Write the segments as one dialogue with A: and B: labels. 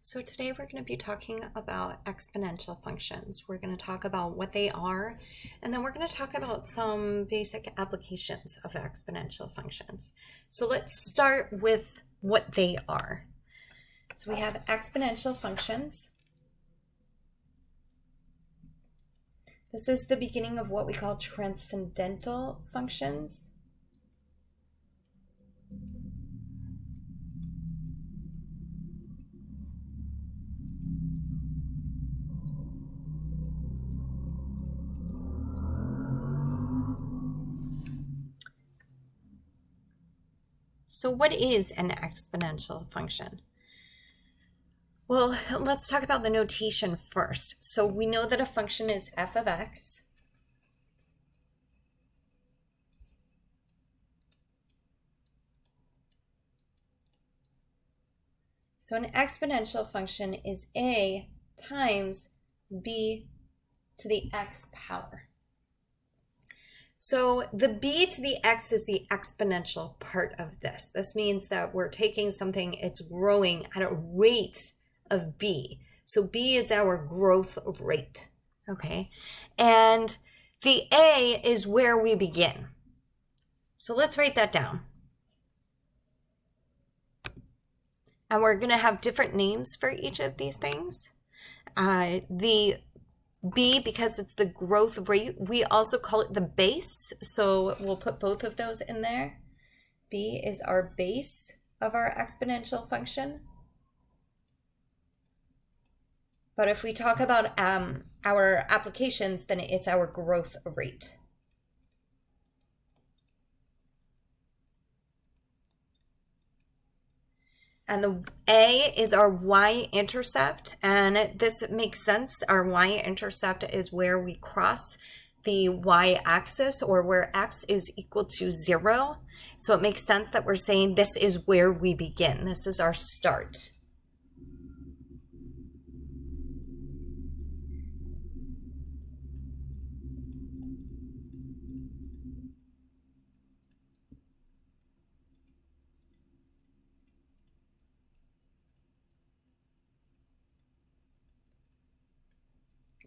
A: So today we're going to be talking about exponential functions. We're going to talk about what they are, and then we're going to talk about some basic applications of exponential functions. So let's start with what they are. So we have exponential functions. This is the beginning of what we call transcendental functions. So what is an exponential function? Well, let's talk about the notation first. So we know that a function is f of x. So an exponential function is a times b to the x power. So the b to the x is the exponential part of this. This means that we're taking something, it's growing at a rate of b. So b is our growth rate, okay? And the a is where we begin. So let's write that down. And we're going to have different names for each of these things. The b, because it's the growth rate, we also call it the base. So we'll put both of those in there. B is our base of our exponential function. But if we talk about our applications, then it's our growth rate. And the a is our y-intercept, and this makes sense. Our y-intercept is where we cross the y-axis, or where x is equal to 0. So it makes sense that we're saying this is where we begin. This is our start.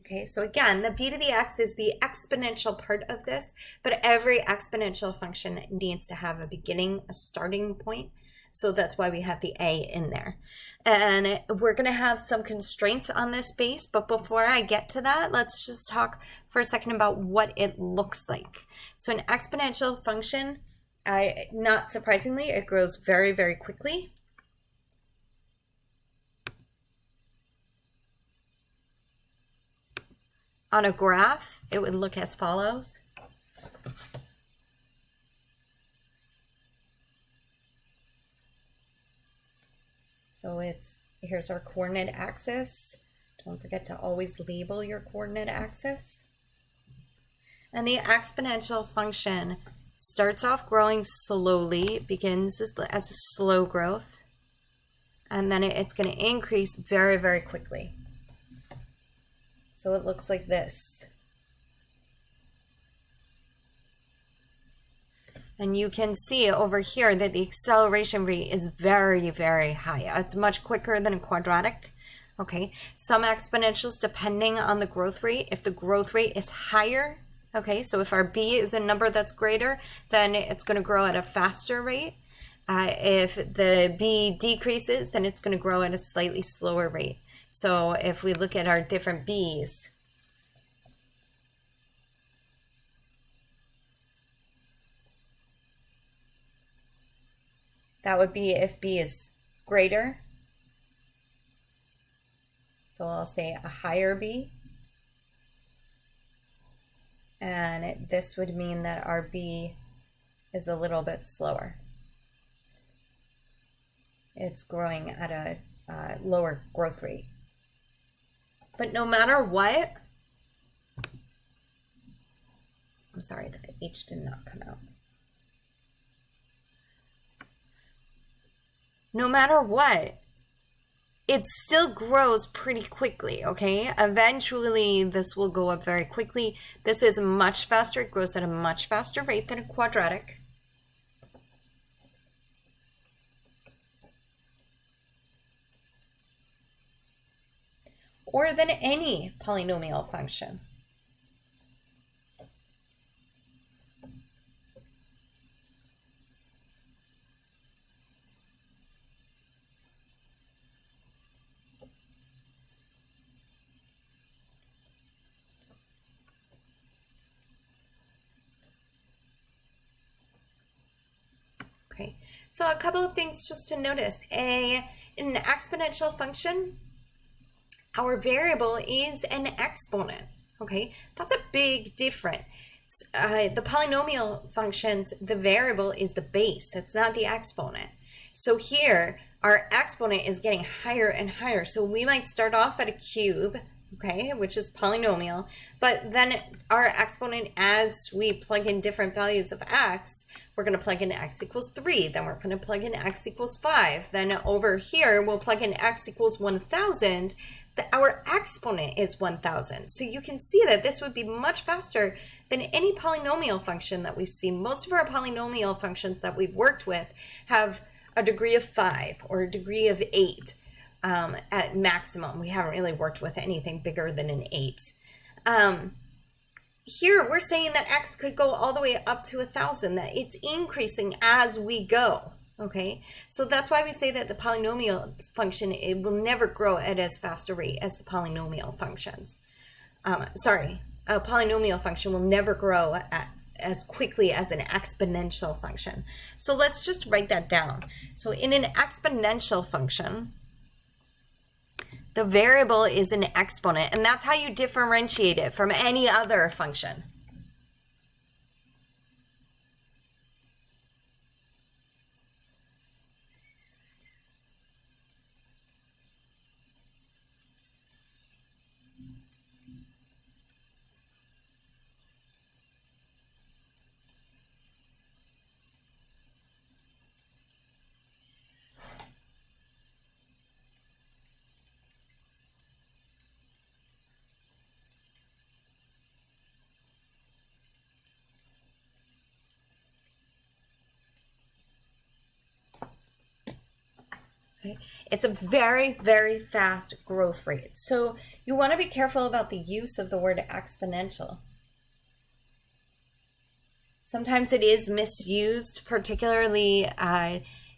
A: Okay, so again, the b to the x is the exponential part of this, but every exponential function needs to have a beginning, a starting point. So that's why we have the a in there. And we're going to have some constraints on this base, but before I get to that, let's just talk for a second about what it looks like. So an exponential function, not surprisingly, it grows very, very quickly. On a graph, it would look as follows. So here's our coordinate axis. Don't forget to always label your coordinate axis. And the exponential function starts off growing slowly, begins as a slow growth, and then it's going to increase very, very quickly. So it looks like this. And you can see over here that the acceleration rate is very, very high. It's much quicker than a quadratic. Okay, some exponentials depending on the growth rate. If the growth rate is higher, okay, so if our b is a number that's greater, then it's going to grow at a faster rate. If the b decreases, then it's going to grow at a slightly slower rate. So if we look at our different b's, that would be if b is greater. So I'll say a higher b. And this would mean that our b is a little bit slower. It's growing at a lower growth rate. But no matter what, I'm sorry, the H did not come out. No matter what, it still grows pretty quickly, okay? Eventually, this will go up very quickly. This is much faster. It grows at a much faster rate than a quadratic. or than any polynomial function. Okay, so a couple of things just to notice. In an exponential function, our variable is an exponent. Okay, that's a big difference. The polynomial functions, the variable is the base. It's not the exponent. So here, our exponent is getting higher and higher. So we might start off at a cube, okay, which is polynomial, but then our exponent, as we plug in different values of x, we're going to plug in x equals 3, then we're going to plug in x equals 5, then over here we'll plug in x equals 1,000. Our exponent is 1,000. So you can see that this would be much faster than any polynomial function that we've seen. Most of our polynomial functions that we've worked with have a degree of 5 or a degree of 8 at maximum. We haven't really worked with anything bigger than an 8. Here we're saying that x could go all the way up to 1,000, that it's increasing as we go. Okay, so that's why we say that the polynomial function, it will never grow at as fast a rate as the polynomial functions. A polynomial function will never grow as quickly as an exponential function. So let's just write that down. So in an exponential function, the variable is an exponent, and that's how you differentiate it from any other function. Okay. It's a very, very fast growth rate. So you want to be careful about the use of the word exponential. Sometimes it is misused, particularly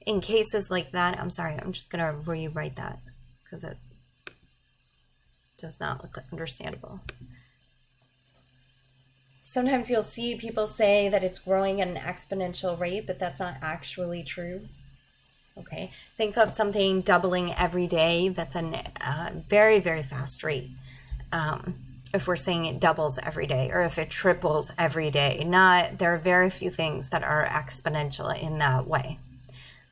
A: in cases like that. I'm sorry, I'm just going to rewrite that because it does not look understandable. Sometimes you'll see people say that it's growing at an exponential rate, but that's not actually true. Okay, think of something doubling every day. That's a very, very fast rate. If we're saying it doubles every day, or if it triples every day, there are very few things that are exponential in that way.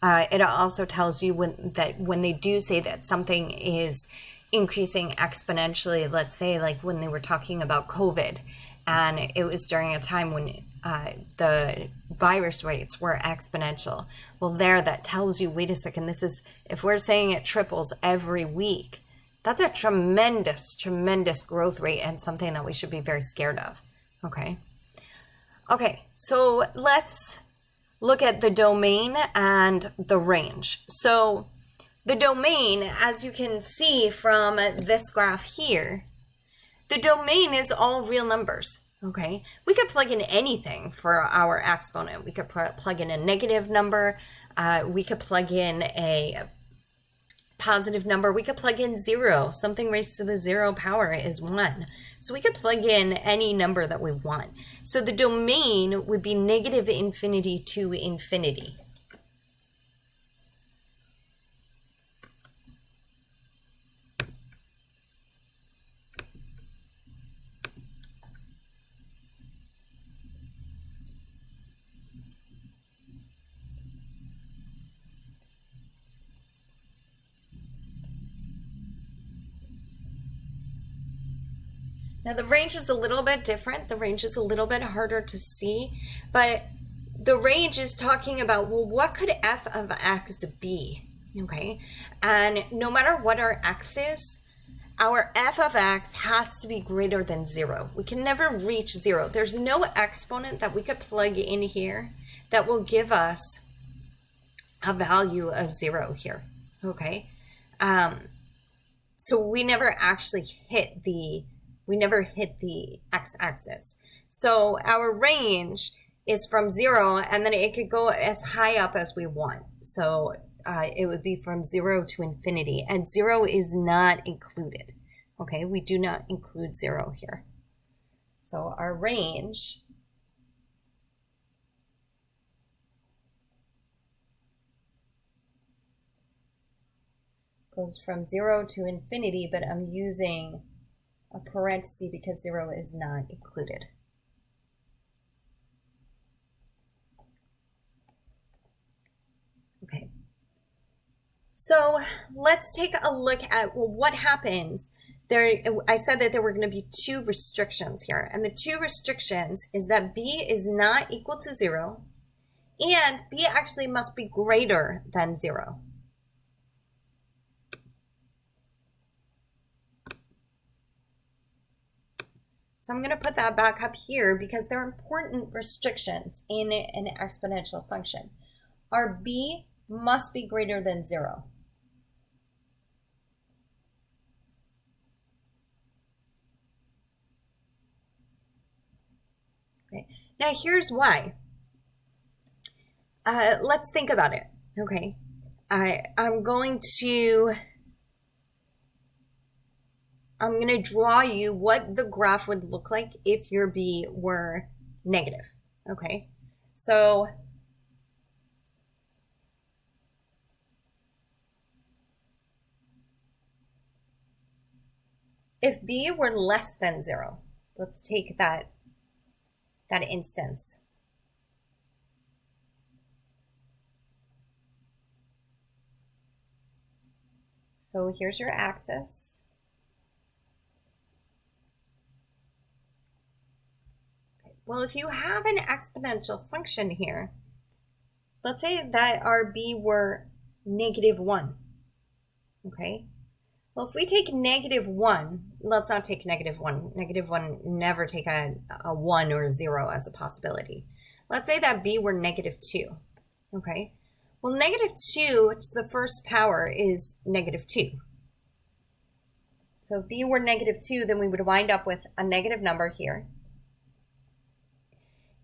A: It also tells you when they do say that something is increasing exponentially, let's say like when they were talking about COVID, and it was during a time when the virus rates were exponential. Well, that tells you, wait a second, if we're saying it triples every week, that's a tremendous, tremendous growth rate and something that we should be very scared of. Okay. Okay, so let's look at the domain and the range. So the domain, as you can see from this graph here, the domain is all real numbers. Okay, we could plug in anything for our exponent. We could plug in a negative number. We could plug in a positive number. We could plug in 0. Something raised to the 0 power is 1. So we could plug in any number that we want. So the domain would be negative infinity to infinity. Now the range is a little bit different. The range is a little bit harder to see, but the range is talking about, well, what could f of x be? Okay, and no matter what our x is, our f of x has to be greater than 0. We can never reach 0. There's no exponent that we could plug in here that will give us a value of 0 here. Okay. So we never actually hit the x-axis. So our range is from 0, and then it could go as high up as we want. So it would be from 0 to infinity, and 0 is not included. Okay, we do not include 0 here. So our range goes from 0 to infinity, but I'm using a parenthesis because 0 is not included. Okay. So let's take a look at, well, what happens there. I said that there were going to be 2 restrictions here, and the 2 restrictions is that b is not equal to 0, and b actually must be greater than 0. So I'm going to put that back up here because they're important restrictions in an exponential function. Our b must be greater than 0. Okay. Now here's why. Let's think about it. Okay. I'm going to draw you what the graph would look like if your b were negative. Okay. So if b were less than 0, let's take that instance. So here's your axis. Okay. Well, if you have an exponential function here, let's say that our b were -1. Okay. Well, if we take -1, let's not take -1. -1, never take a 1 or a 0 as a possibility. Let's say that b were -2. Okay. Well, -2 to the first power is -2. So if b were -2, then we would wind up with a negative number here.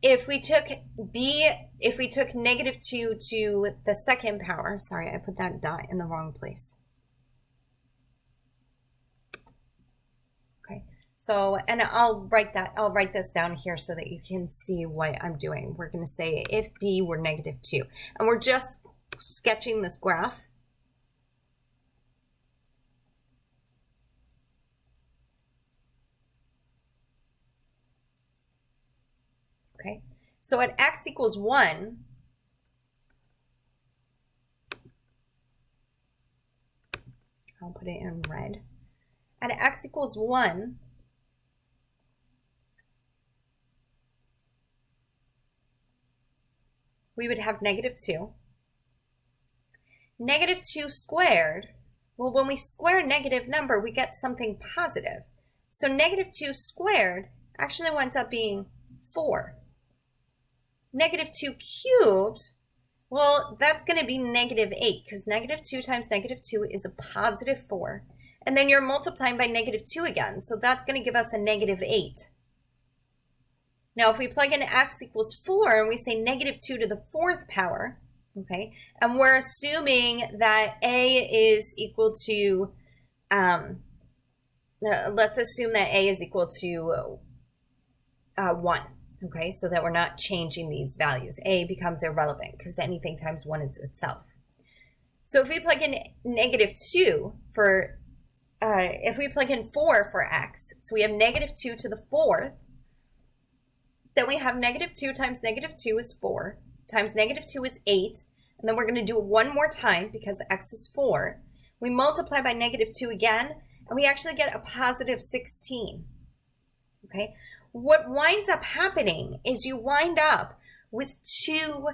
A: If we took -2 to the second power, sorry, I put that dot in the wrong place. Okay, so, and I'll write this down here so that you can see what I'm doing. We're going to say if b were -2, and we're just sketching this graph. Okay, so at x equals 1, I'll put it in red. At x equals 1, we would have -2. -2 squared, well, when we square a negative number, we get something positive. So -2 squared actually winds up being 4. -2 cubed, well, that's going to be -8 because -2 times -2 is a +4. And then you're multiplying by -2 again, so that's going to give us a -8. Now, if we plug in x equals 4 and we say -2 to the 4th power, okay, and we're assuming that a is equal to, let's assume that a is equal to 1, okay, so that we're not changing these values. A becomes irrelevant because anything times 1 is itself. So if we plug in -2 for, if we plug in 4 for x, so we have -2 to the 4th, then we have -2 times -2 is 4, times -2 is 8, and then we're going to do it one more time because x is 4. We multiply by -2 again, and we actually get a +16. Okay, what winds up happening is you wind up with two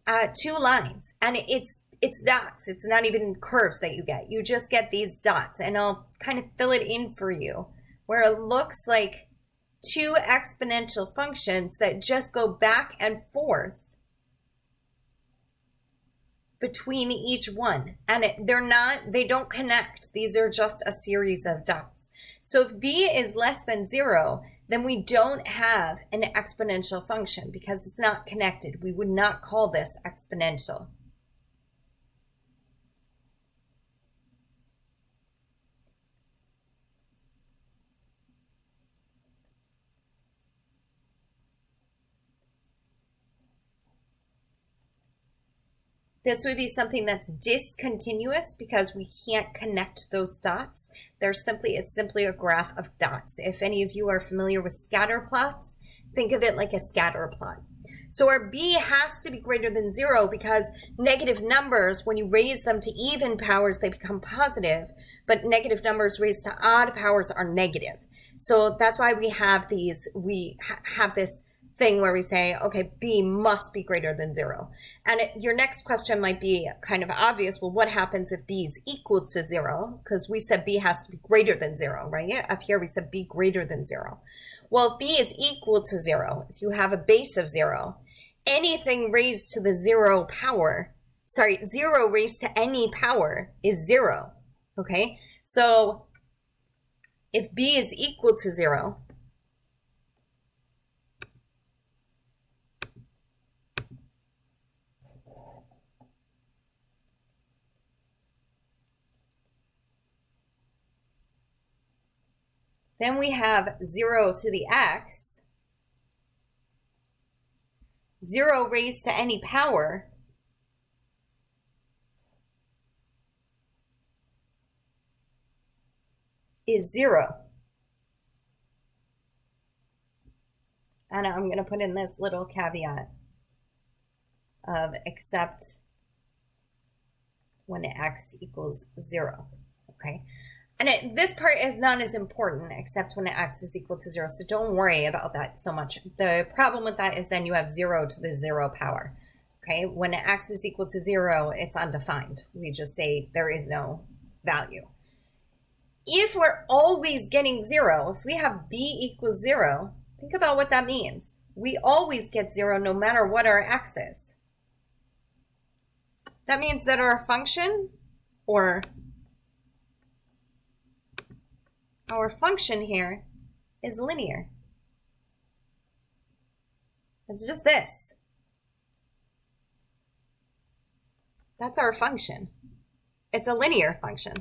A: lines, and it's dots. It's not even curves that you get. You just get these dots, and I'll kind of fill it in for you where it looks like 2 exponential functions that just go back and forth between each one, and they don't connect. These are just a series of dots. So if b is less than 0, then we don't have an exponential function because it's not connected. We would not call this exponential. This would be something that's discontinuous because we can't connect those dots. It's simply a graph of dots. If any of you are familiar with scatter plots, think of it like a scatter plot. So our b has to be greater than 0 because negative numbers, when you raise them to even powers, they become positive, but negative numbers raised to odd powers are negative. So that's why we have this thing where we say, okay, b must be greater than 0. And your next question might be kind of obvious. Well, what happens if b is equal to 0? Because we said b has to be greater than 0, right? Up here we said b greater than 0. Well, if b is equal to 0, if you have a base of 0, anything raised to the 0 raised to any power is 0, okay? So if b is equal to 0, then we have 0 to the x. 0 raised to any power is 0. And I'm going to put in this little caveat of except when x equals 0, okay? And this part is not as important except when x is equal to 0, so don't worry about that so much. The problem with that is then you have 0 to the 0 power, okay? When x is equal to 0, it's undefined. We just say there is no value. If we're always getting 0, if we have b equals 0, think about what that means. We always get 0 no matter what our x is. That means that our function, or our function here, is linear. It's just this. That's our function. It's a linear function.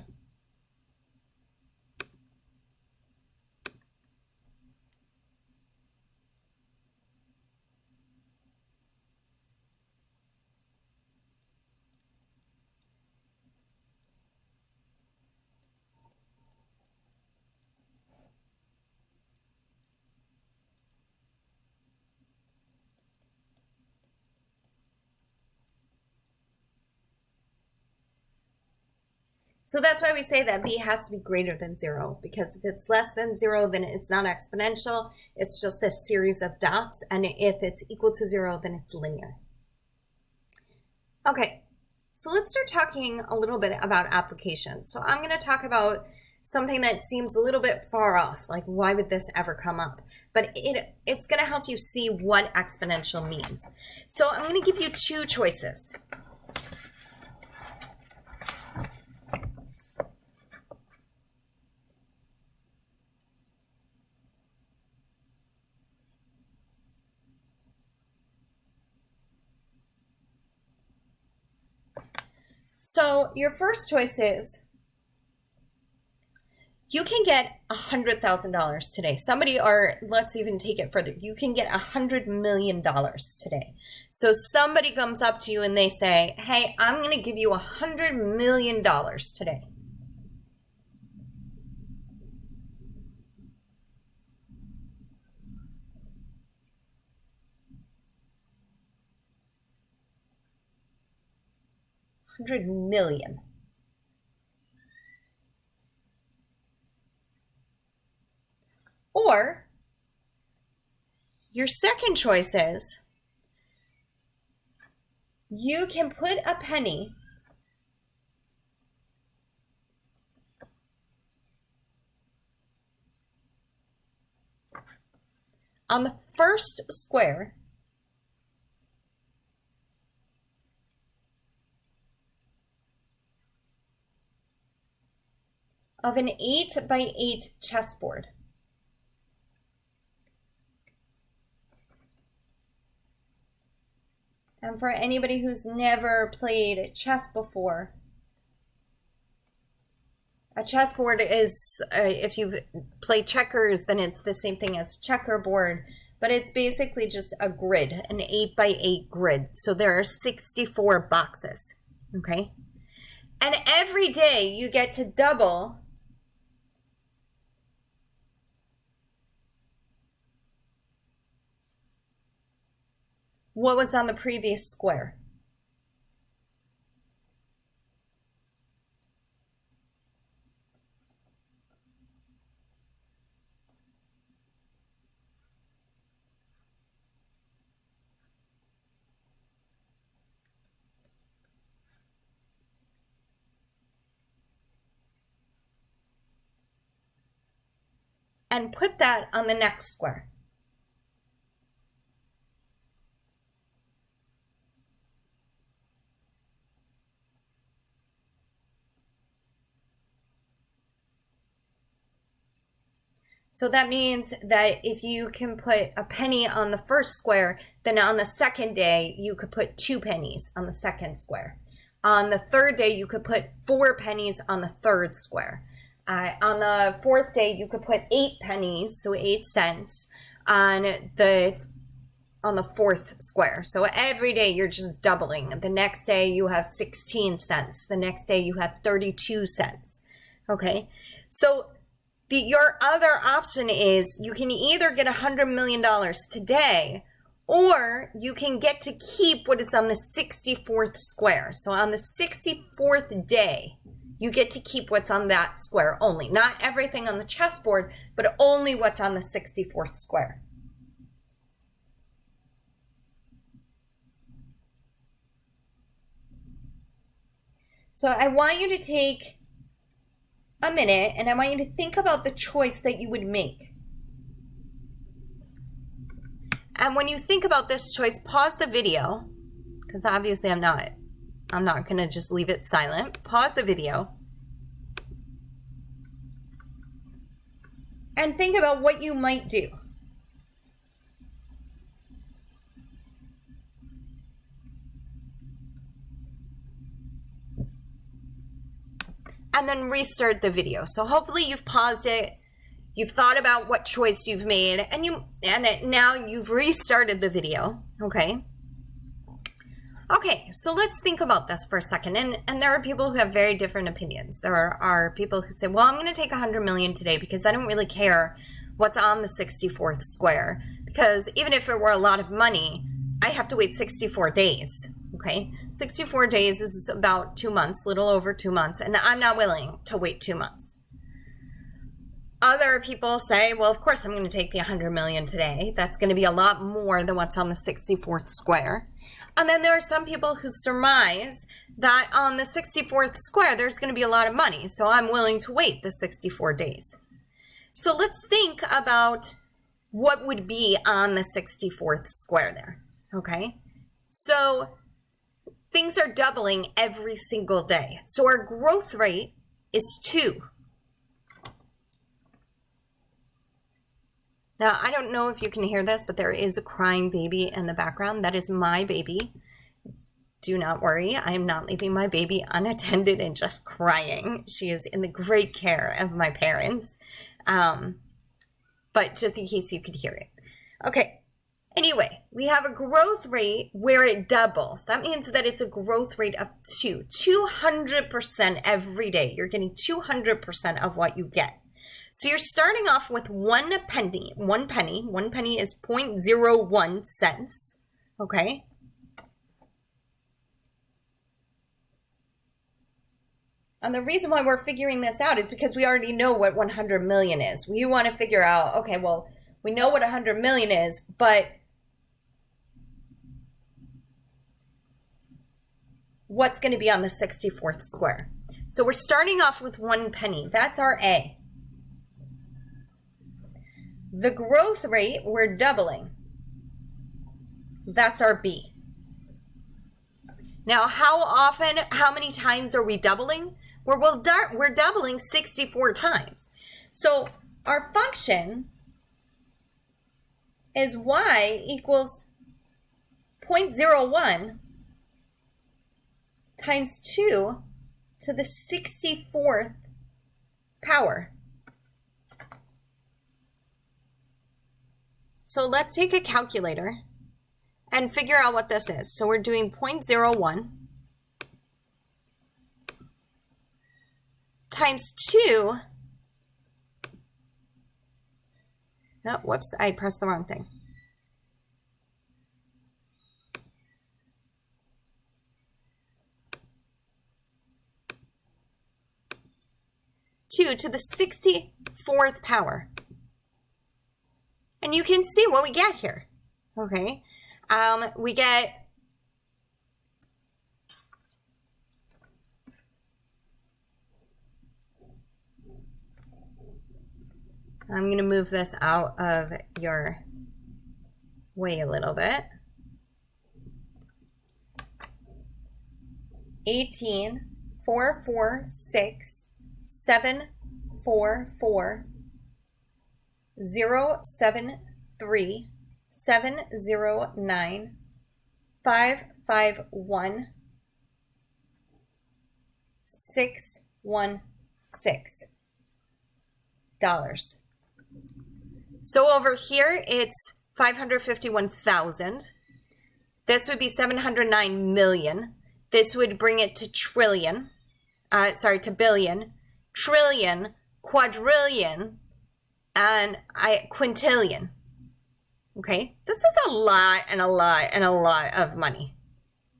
A: So that's why we say that b has to be greater than 0, because if it's less than 0, then it's not exponential. It's just this series of dots. And if it's equal to 0, then it's linear. Okay, so let's start talking a little bit about applications. So I'm going to talk about something that seems a little bit far off, like why would this ever come up? But it's going to help you see what exponential means. So I'm going to give you two choices. So your first choice is you can get $100,000 today. Let's even take it further. You can get $100 million today. So somebody comes up to you and they say, hey, I'm going to give you $100 million today. $100 million. Or your second choice is you can put a penny on the first square of an 8 by 8 chessboard. And for anybody who's never played chess before, a chessboard is, if you've played checkers, then it's the same thing as checkerboard, but it's basically just a grid, an 8 by 8 grid. So there are 64 boxes, okay? And every day you get to double what was on the previous square. And put that on the next square. So that means that if you can put a penny on the first square, then on the second day, you could put 2 pennies on the second square. On the third day, you could put 4 pennies on the third square. On the fourth day, you could put 8 pennies, so 8 cents, on the fourth square. So every day you're just doubling. The next day you have 16 cents. The next day you have 32 cents. Okay, so your other option is you can either get $100 million today, or you can get to keep what is on the 64th square. So on the 64th day, you get to keep what's on that square only. Not everything on the chessboard, but only what's on the 64th square. So I want you to take a minute and I want you to think about the choice that you would make. And when you think about this choice, pause the video, because obviously I'm not going to just leave it silent. Pause the video and think about what you might do. And then restart the video. So hopefully you've paused it, you've thought about what choice you've made, and now you've restarted the video, okay? Okay, so let's think about this for a second. And there are people who have very different opinions. There are people who say, well, I'm going to take 100 million today because I don't really care what's on the 64th square. Because even if it were a lot of money, I have to wait 64 days, okay? 64 days is about 2 months, little over 2 months, and I'm not willing to wait 2 months. Other people say, well, of course I'm going to take the 100 million today. That's going to be a lot more than what's on the 64th square. And then there are some people who surmise that on the 64th square, there's going to be a lot of money. So I'm willing to wait the 64 days. So let's think about what would be on the 64th square there. Okay. So things are doubling every single day. So our growth rate is 2. Now, I don't know if you can hear this, but there is a crying baby in the background. That is my baby. Do not worry. I am not leaving my baby unattended and just crying. She is in the great care of my parents. But just in case you could hear it. Okay. Anyway, we have a growth rate where it doubles. That means that it's a growth rate of 200% every day. You're getting 200% of what you get. So you're starting off with 1 penny. 1 penny. 1 penny is 0.01 cents. Okay. And the reason why we're figuring this out is because we already know what 100 million is. We want to figure out, okay, well, we know what 100 million is, but what's going to be on the 64th square? So we're starting off with 1 penny. That's our A. The growth rate, we're doubling. That's our B. Now, how many times are we doubling? where we're doubling 64 times. So our function is y equals 0.01 times 2 to the 64th power. So let's take a calculator and figure out what this is. So we're doing 0.01 times 2. No, whoops, I pressed the wrong thing. To the 64th power. And you can see what we get here. Okay. We get I'm going to move this out of your way a little bit. 18, 4, 4, 6, 7, 4, 4, 0, 7, 3, 7, 0, 9, 5, 5, 1, 6, 1, 6 dollars. So over here, it's 551,000. This would be 709 million. This would bring it to trillion. To billion, trillion, quadrillion, and quintillion. Okay, this is a lot and a lot and a lot of money.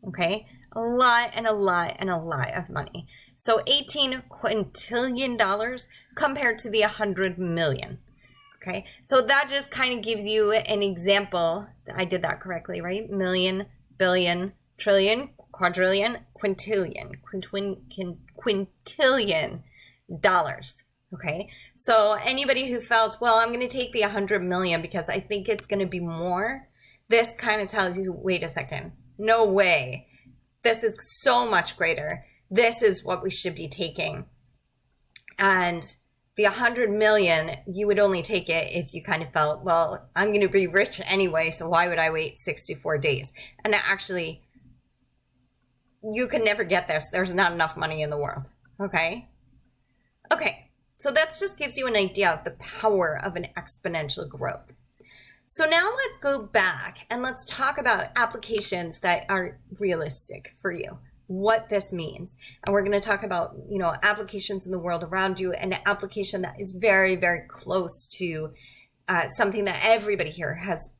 A: Okay, a lot and a lot and a lot of money. So 18 quintillion dollars compared to the 100 million. Okay, so that just kind of gives you an example. I did that correctly, right? Million, billion, trillion, quadrillion, quintillion dollars. Okay, so anybody who felt, well, I'm going to take the 100 million because I think it's going to be more, this kind of tells you, wait a second, no way. This is so much greater. This is what we should be taking. And the 100 million, you would only take it if you kind of felt, well, I'm going to be rich anyway, so why would I wait 64 days? And actually, you can never get this. There's not enough money in the world. Okay? Okay, so that just gives you an idea of the power of an exponential growth. So now let's go back and let's talk about applications that are realistic for you, what this means. And we're going to talk about, applications in the world around you, and an application that is very, very close to something that everybody here has,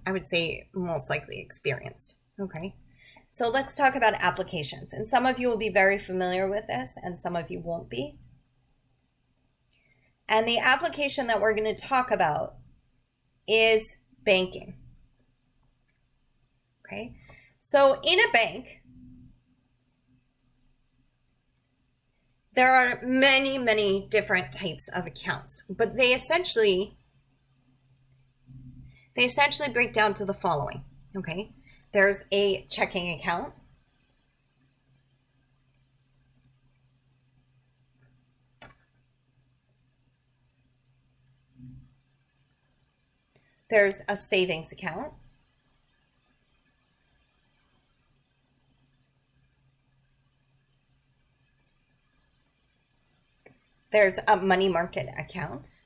A: I would say, most likely experienced. Okay. So let's talk about applications. And some of you will be very familiar with this and some of you won't be. And the application that we're going to talk about is banking. Okay. So in a bank, there are many, many different types of accounts, but they essentially break down to the following. Okay. There's a checking account. There's a savings account. There's a money market account.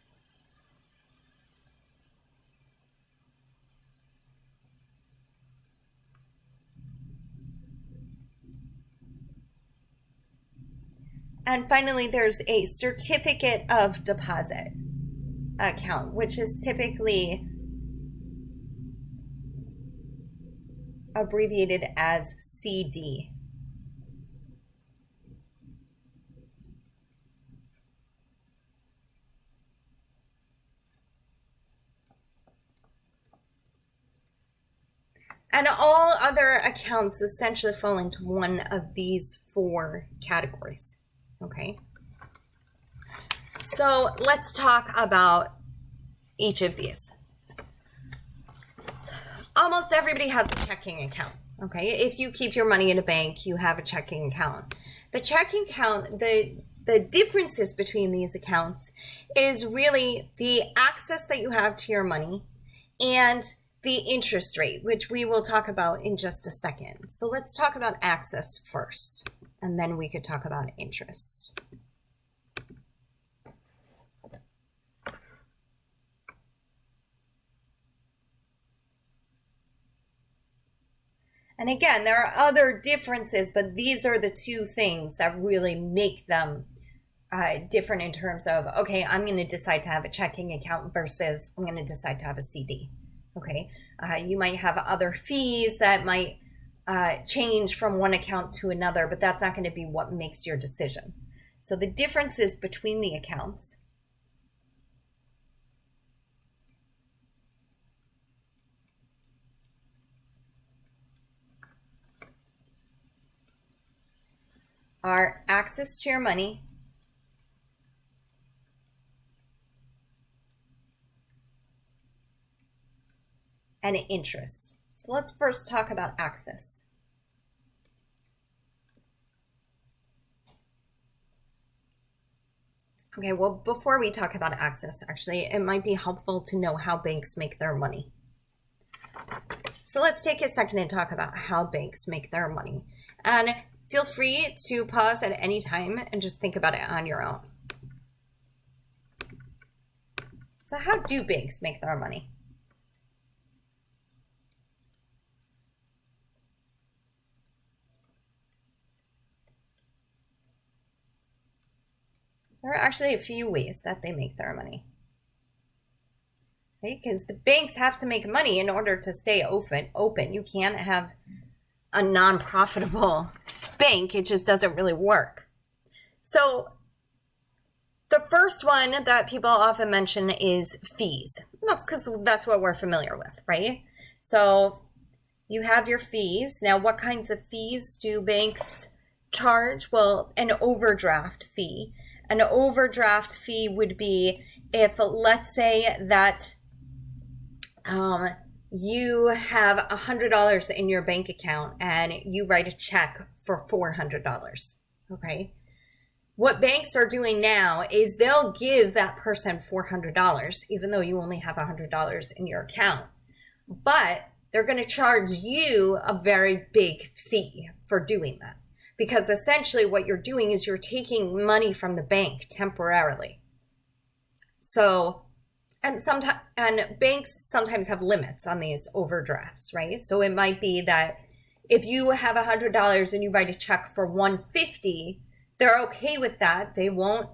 A: And finally, there's a certificate of deposit account, which is typically abbreviated as CD. And all other accounts essentially fall into one of these 4 categories. Okay. So let's talk about each of these. Almost everybody has a checking account. Okay, if you keep your money in a bank, you have a checking account. The checking account, the differences between these accounts is really the access that you have to your money and the interest rate, which we will talk about in just a second. So let's talk about access first, and then we could talk about interest. And again, there are other differences, but these are the two things that really make them different in terms of, okay, I'm going to decide to have a checking account versus I'm going to decide to have a CD. Okay, you might have other fees that might change from one account to another, but that's not going to be what makes your decision. So the differences between the accounts are access to your money and interest. So let's first talk about access. Okay, well, before we talk about access, actually, it might be helpful to know how banks make their money. So let's take a second and talk about how banks make their money. And feel free to pause at any time and just think about it on your own. So how do banks make their money? There are actually a few ways that they make their money. Okay, because the banks have to make money in order to stay open. You can't have a non-profitable bank. It just doesn't really work. So the first one that people often mention is fees. That's because that's what we're familiar with, right? So you have your fees. Now, what kinds of fees do banks charge? Well, an overdraft fee. An overdraft fee would be if, let's say that you have $100 in your bank account and you write a check for $400, okay? What banks are doing now is they'll give that person $400, even though you only have $100 in your account. But they're going to charge you a very big fee for doing that. Because essentially what you're doing is you're taking money from the bank temporarily. So, and banks sometimes have limits on these overdrafts, right? So it might be that if you have $100 and you write a check for $150, they're okay with that. They won't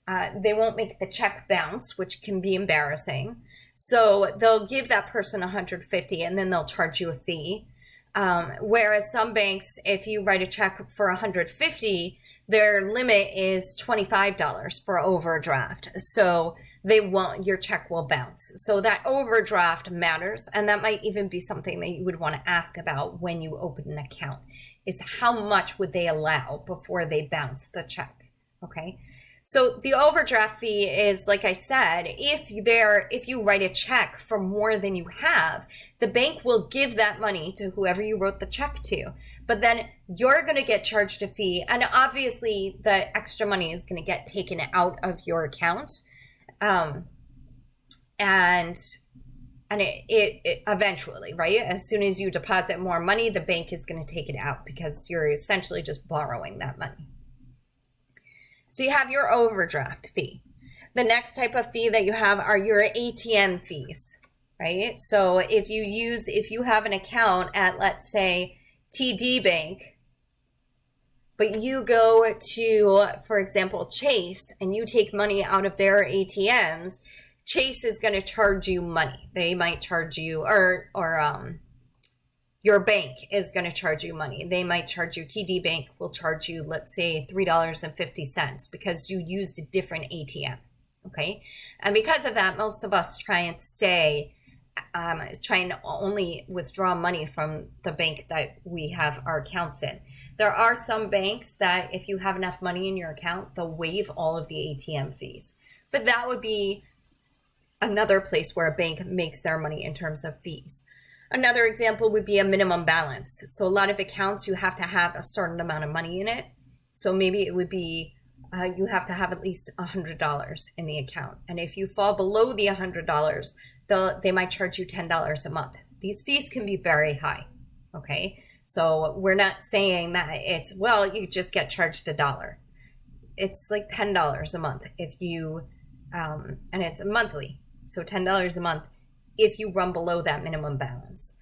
A: make the check bounce, which can be embarrassing. So they'll give that person $150 and then they'll charge you a fee. Whereas some banks, if you write a check for $150, their limit is $25 for overdraft. So your check will bounce. So that overdraft matters. And that might even be something that you would want to ask about when you open an account, is how much would they allow before they bounce the check. Okay. So the overdraft fee is, like I said, if you write a check for more than you have, the bank will give that money to whoever you wrote the check to. But then you're going to get charged a fee. And obviously the extra money is going to get taken out of your account. And it eventually, right? As soon as you deposit more money, the bank is going to take it out because you're essentially just borrowing that money. So you have your overdraft fee. The next type of fee that you have are your ATM fees, right? So if you have an account at, let's say, TD Bank, but you go to, for example, Chase, and you take money out of their ATMs, Chase is going to charge you money. They might charge you, or your bank is going to charge you money. They might charge you, TD Bank will charge you, let's say, $3.50 because you used a different ATM, okay? And because of that, most of us try and only withdraw money from the bank that we have our accounts in. There are some banks that if you have enough money in your account, they'll waive all of the ATM fees. But that would be another place where a bank makes their money in terms of fees. Another example would be a minimum balance. So a lot of accounts, you have to have a certain amount of money in it. So maybe it would be you have to have at least $100 in the account. And if you fall below the $100, they might charge you $10 a month. These fees can be very high. Okay, so we're not saying that it's, well, you just get charged $1. It's like $10 a month if you, and it's monthly. So $10 a month if you run below that minimum balance.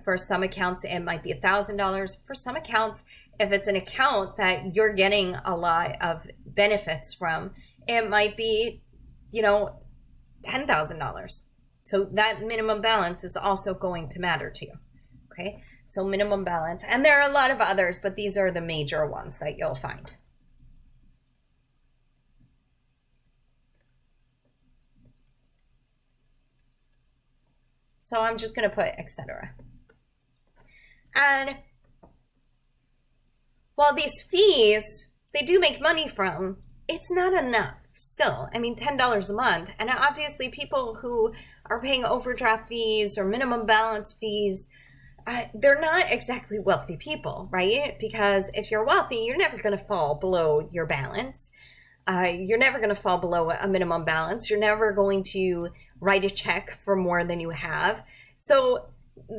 A: For some accounts, it might be $1,000. For some accounts, if it's an account that you're getting a lot of benefits from, it might be, $10,000. So that minimum balance is also going to matter to you. Okay, so minimum balance. And there are a lot of others, but these are the major ones that you'll find. So I'm just going to put etc. And while these fees, they do make money from, it's not enough still. I mean, $10 a month. And obviously people who are paying overdraft fees or minimum balance fees, they're not exactly wealthy people, right? Because if you're wealthy, you're never going to fall below your balance. You're never going to fall below a minimum balance. You're never going to write a check for more than you have. So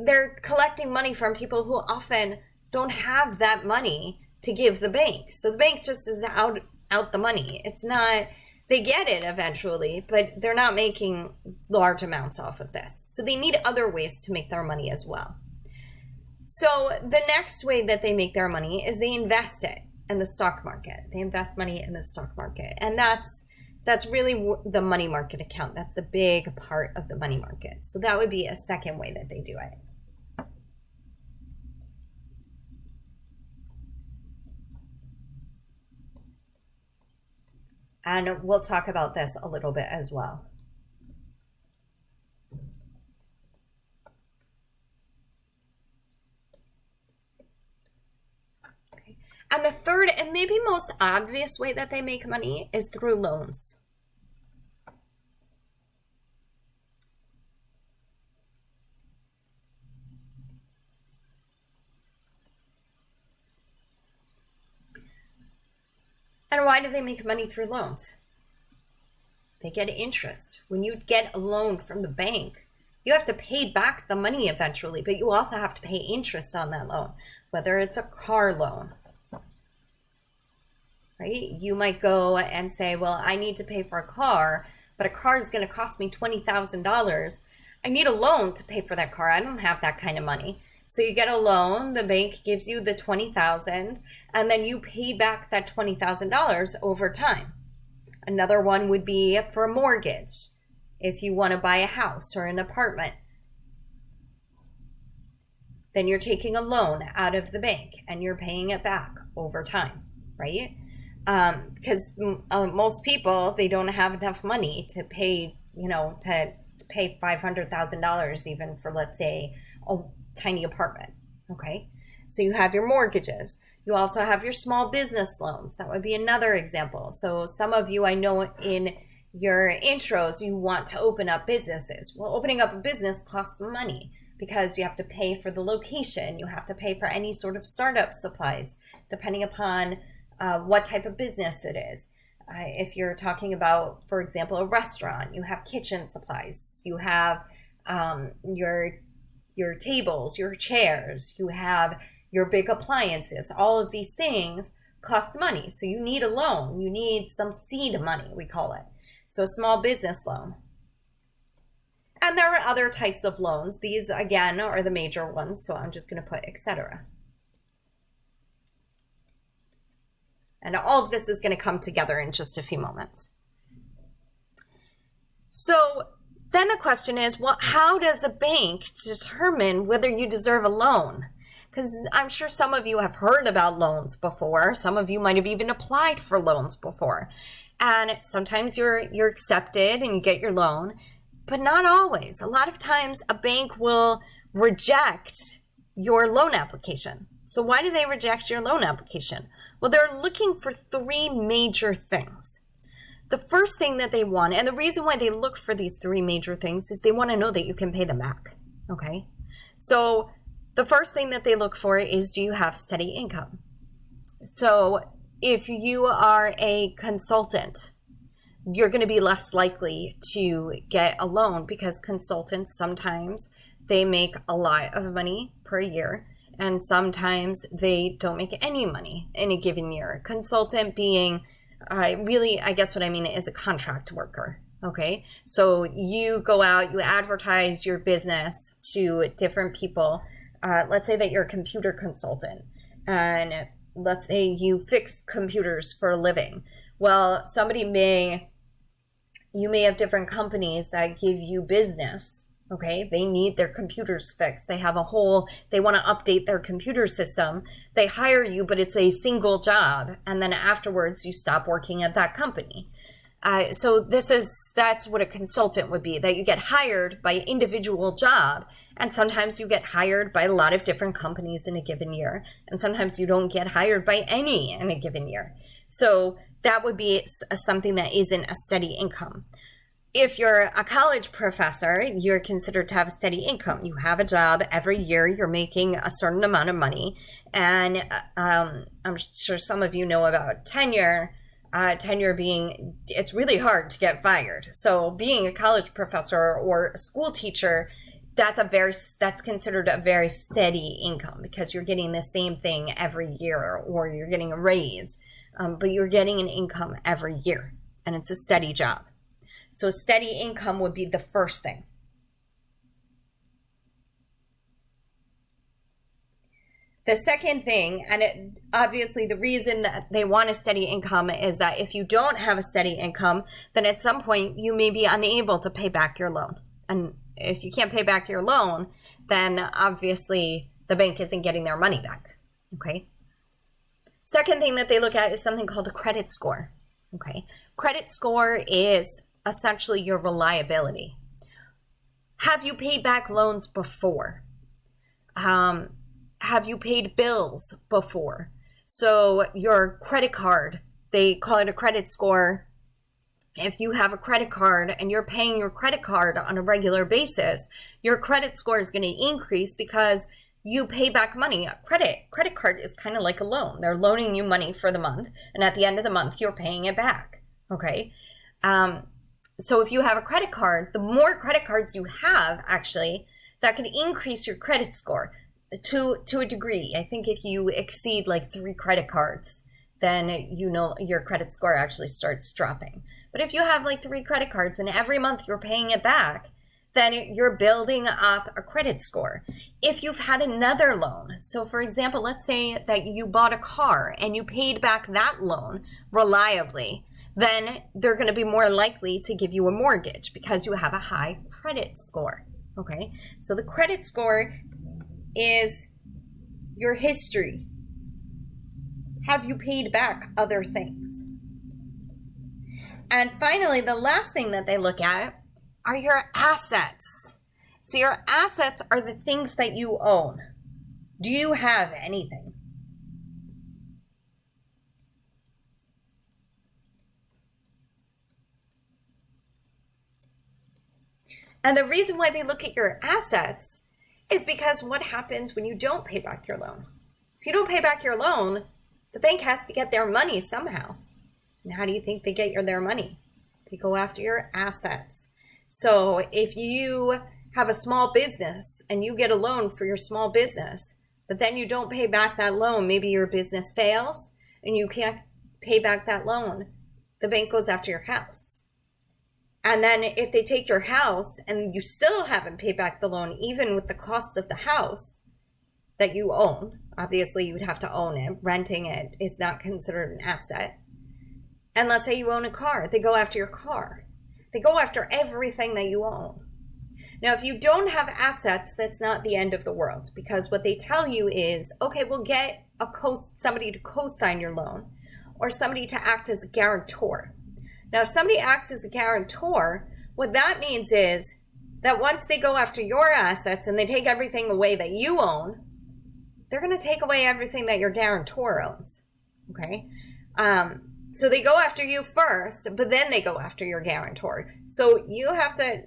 A: they're collecting money from people who often don't have that money to give the bank. So the bank just is out the money. It's not, they get it eventually, but they're not making large amounts off of this. So they need other ways to make their money as well. So the next way that they make their money is they invest it in the stock market. They invest money in the stock market. And that's really the money market account. That's the big part of the money market. So that would be a second way that they do it. And we'll talk about this a little bit as well. Okay. And the third and maybe most obvious way that they make money is through loans. And why do they make money through loans? They get interest. When you get a loan from the bank, you have to pay back the money eventually, but you also have to pay interest on that loan, whether it's a car loan, right? You might go and say, well, I need to pay for a car, but a car is going to cost me $20,000. I need a loan to pay for that car. I don't have that kind of money. So you get a loan, the bank gives you the $20,000, and then you pay back that $20,000 over time. Another one would be for a mortgage. If you want to buy a house or an apartment, then you're taking a loan out of the bank and you're paying it back over time, right? Because most people, they don't have enough money to pay, to pay $500,000 even for, let's say, a tiny apartment. Okay, so you have your mortgages. You also have your small business loans. That would be another example. So some of you, I know in your intros, you want to open up businesses. Well, opening up a business costs money because you have to pay for the location. You have to pay for any sort of startup supplies, depending upon what type of business it is. If you're talking about, for example, a restaurant, you have kitchen supplies. You have your tables, your chairs, you have your big appliances. All of these things cost money. So you need a loan. You need some seed money, we call it. So a small business loan. And there are other types of loans. These, again, are the major ones. So I'm just going to put etc. And all of this is going to come together in just a few moments. So then the question is, well, how does a bank determine whether you deserve a loan? Because I'm sure some of you have heard about loans before. Some of you might have even applied for loans before. And sometimes you're accepted and you get your loan, but not always. A lot of times a bank will reject your loan application. So why do they reject your loan application? Well, they're looking for three major things. The first thing that they want, and the reason why they look for these three major things, is they want to know that you can pay them back, okay? So the first thing that they look for is, do you have steady income? So if you are a consultant, you're going to be less likely to get a loan because consultants sometimes they make a lot of money per year and sometimes they don't make any money in a given year. Consultant being I guess what I mean is a contract worker. Okay, so you go out, you advertise your business to different people. Let's say that you're a computer consultant and let's say you fix computers for a living. Well, you may have different companies that give you business. Okay, they need their computers fixed. They want to update their computer system. They hire you, but it's a single job. And then afterwards you stop working at that company. So that's what a consultant would be, that you get hired by individual job. And sometimes you get hired by a lot of different companies in a given year. And sometimes you don't get hired by any in a given year. So that would be something that isn't a steady income. If you're a college professor, you're considered to have a steady income. You have a job every year. You're making a certain amount of money. And I'm sure some of you know about tenure. Tenure being, it's really hard to get fired. So being a college professor or a school teacher, that's considered a very steady income because you're getting the same thing every year or you're getting a raise. But you're getting an income every year and it's a steady job. So steady income would be the first thing. The second thing, and obviously the reason that they want a steady income is that if you don't have a steady income, then at some point you may be unable to pay back your loan. And if you can't pay back your loan, then obviously the bank isn't getting their money back. Okay. Second thing that they look at is something called a credit score. Okay. Credit score is essentially your reliability. Have you paid back loans before? Have you paid bills before? So your credit card, they call it a credit score. If you have a credit card and you're paying your credit card on a regular basis, your credit score is going to increase because you pay back money. A credit card is kind of like a loan. They're loaning you money for the month, and at the end of the month, you're paying it back. Okay. So if you have a credit card, the more credit cards you have, actually, that can increase your credit score to a degree. I think if you exceed like 3 credit cards, then your credit score actually starts dropping. But if you have like 3 credit cards and every month you're paying it back, then you're building up a credit score. If you've had another loan, so for example, let's say that you bought a car and you paid back that loan reliably, then they're going to be more likely to give you a mortgage because you have a high credit score. Okay, so the credit score is your history. Have you paid back other things? And finally, the last thing that they look at are your assets. So your assets are the things that you own. Do you have anything? And the reason why they look at your assets is because what happens when you don't pay back your loan? If you don't pay back your loan, the bank has to get their money somehow. And how do you think they get their money? They go after your assets. So if you have a small business and you get a loan for your small business, but then you don't pay back that loan, maybe your business fails and you can't pay back that loan, the bank goes after your house. And then if they take your house and you still haven't paid back the loan, even with the cost of the house that you own, obviously you would have to own it. Renting it is not considered an asset. And let's say you own a car. They go after your car. They go after everything that you own. Now, if you don't have assets, that's not the end of the world, because what they tell you is, okay, we'll get somebody to co-sign your loan or somebody to act as a guarantor. Now, if somebody acts as a guarantor, what that means is that once they go after your assets and they take everything away that you own, they're going to take away everything that your guarantor owns. Okay? So they go after you first, but then they go after your guarantor. So you have to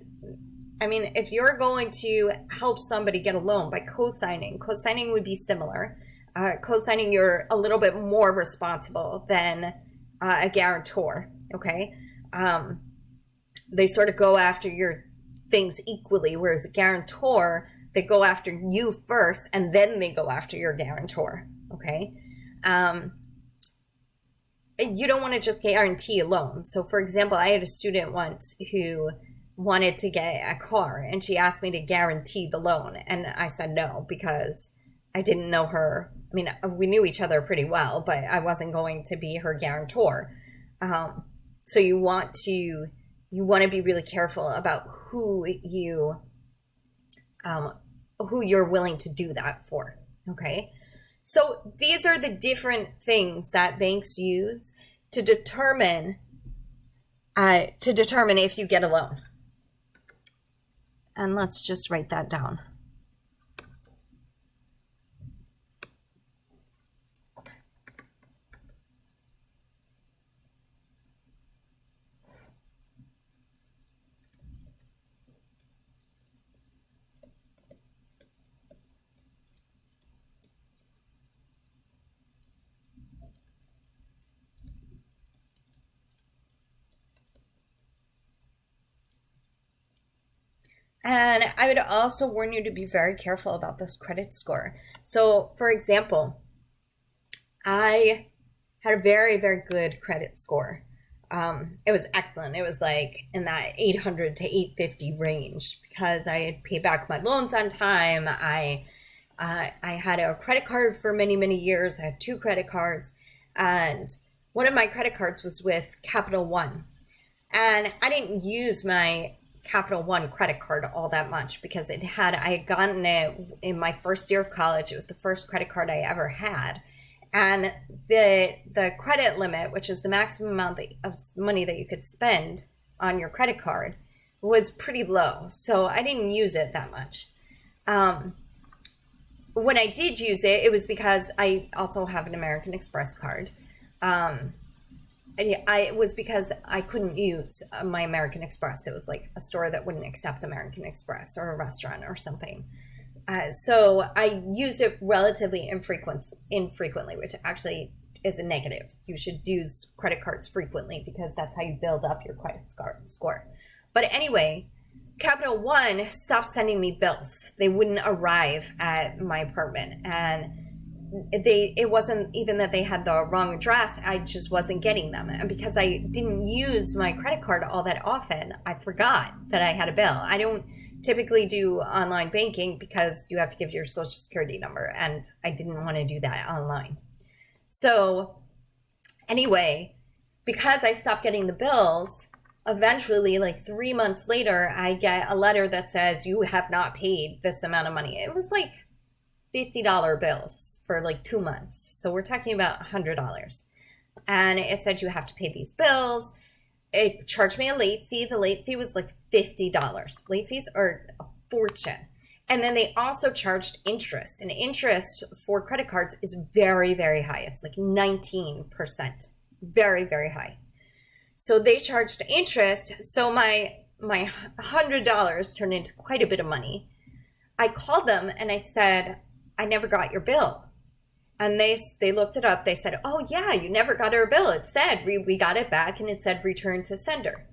A: I mean, if you're going to help somebody get a loan by co-signing, co-signing would be similar. Co-signing, you're a little bit more responsible than a guarantor, okay? They sort of go after your things equally, whereas a guarantor, they go after you first and then they go after your guarantor, okay? You don't want to just guarantee a loan. So for example, I had a student once who wanted to get a car and she asked me to guarantee the loan. And I said no, because I didn't know her. I mean, we knew each other pretty well, but I wasn't going to be her guarantor. So you want to be really careful about who you're willing to do that for. Okay. So these are the different things that banks use to determine if you get a loan. And let's just write that down. And I would also warn you to be very careful about this credit score. So, for example, I had a very, very good credit score. It was excellent. It was like in that 800 to 850 range because I had paid back my loans on time. I had a credit card for many, many years. I had 2 credit cards, and one of my credit cards was with Capital One. And I didn't use my Capital One credit card all that much because I had gotten it in my first year of college. It was the first credit card I ever had. And the credit limit, which is the maximum amount of money that you could spend on your credit card, was pretty low. So I didn't use it that much. When I did use it, it was because I also have an American Express card. It was because I couldn't use my American Express. It was like a store that wouldn't accept American Express, or a restaurant or something. So I used it relatively infrequently, which actually is a negative. You should use credit cards frequently because that's how you build up your credit score. But anyway, Capital One stopped sending me bills. They wouldn't arrive at my apartment, and it wasn't even that they had the wrong address. I just wasn't getting them. And because I didn't use my credit card all that often, I forgot that I had a bill. I don't typically do online banking because you have to give your social security number, and I didn't want to do that online. So anyway, because I stopped getting the bills, eventually, like 3 months later, I get a letter that says you have not paid this amount of money. It was like $50 bills for like 2 months. So we're talking about $100. And it said you have to pay these bills. It charged me a late fee. The late fee was like $50. Late fees are a fortune. And then they also charged interest. And interest for credit cards is very, very high. It's like 19%. Very, very high. So they charged interest. So my $100 turned into quite a bit of money. I called them and I said, I never got your bill. And they looked it up. They said, oh yeah, you never got our bill. It said, we got it back, and it said return to sender.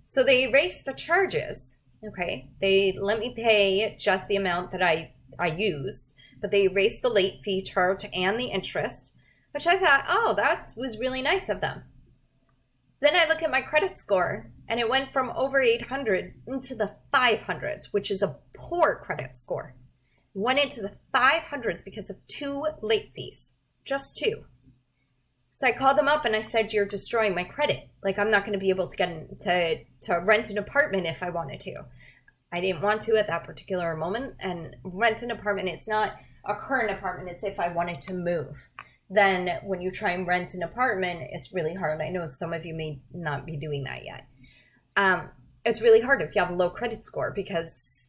A: So they erased the charges. Okay. They let me pay just the amount that I used, but they erased the late fee charge and the interest, which I thought, oh, that was really nice of them. Then I look at my credit score, and it went from over 800 into the 500s, which is a poor credit score. Went into the 500s because of 2 late fees, just 2. So I called them up and I said, you're destroying my credit. Like, I'm not going to be able to get to rent an apartment if I wanted to. I didn't want to at that particular moment. And rent an apartment, it's not a current apartment. It's if I wanted to move. Then when you try and rent an apartment, it's really hard. I know some of you may not be doing that yet. It's really hard if you have a low credit score because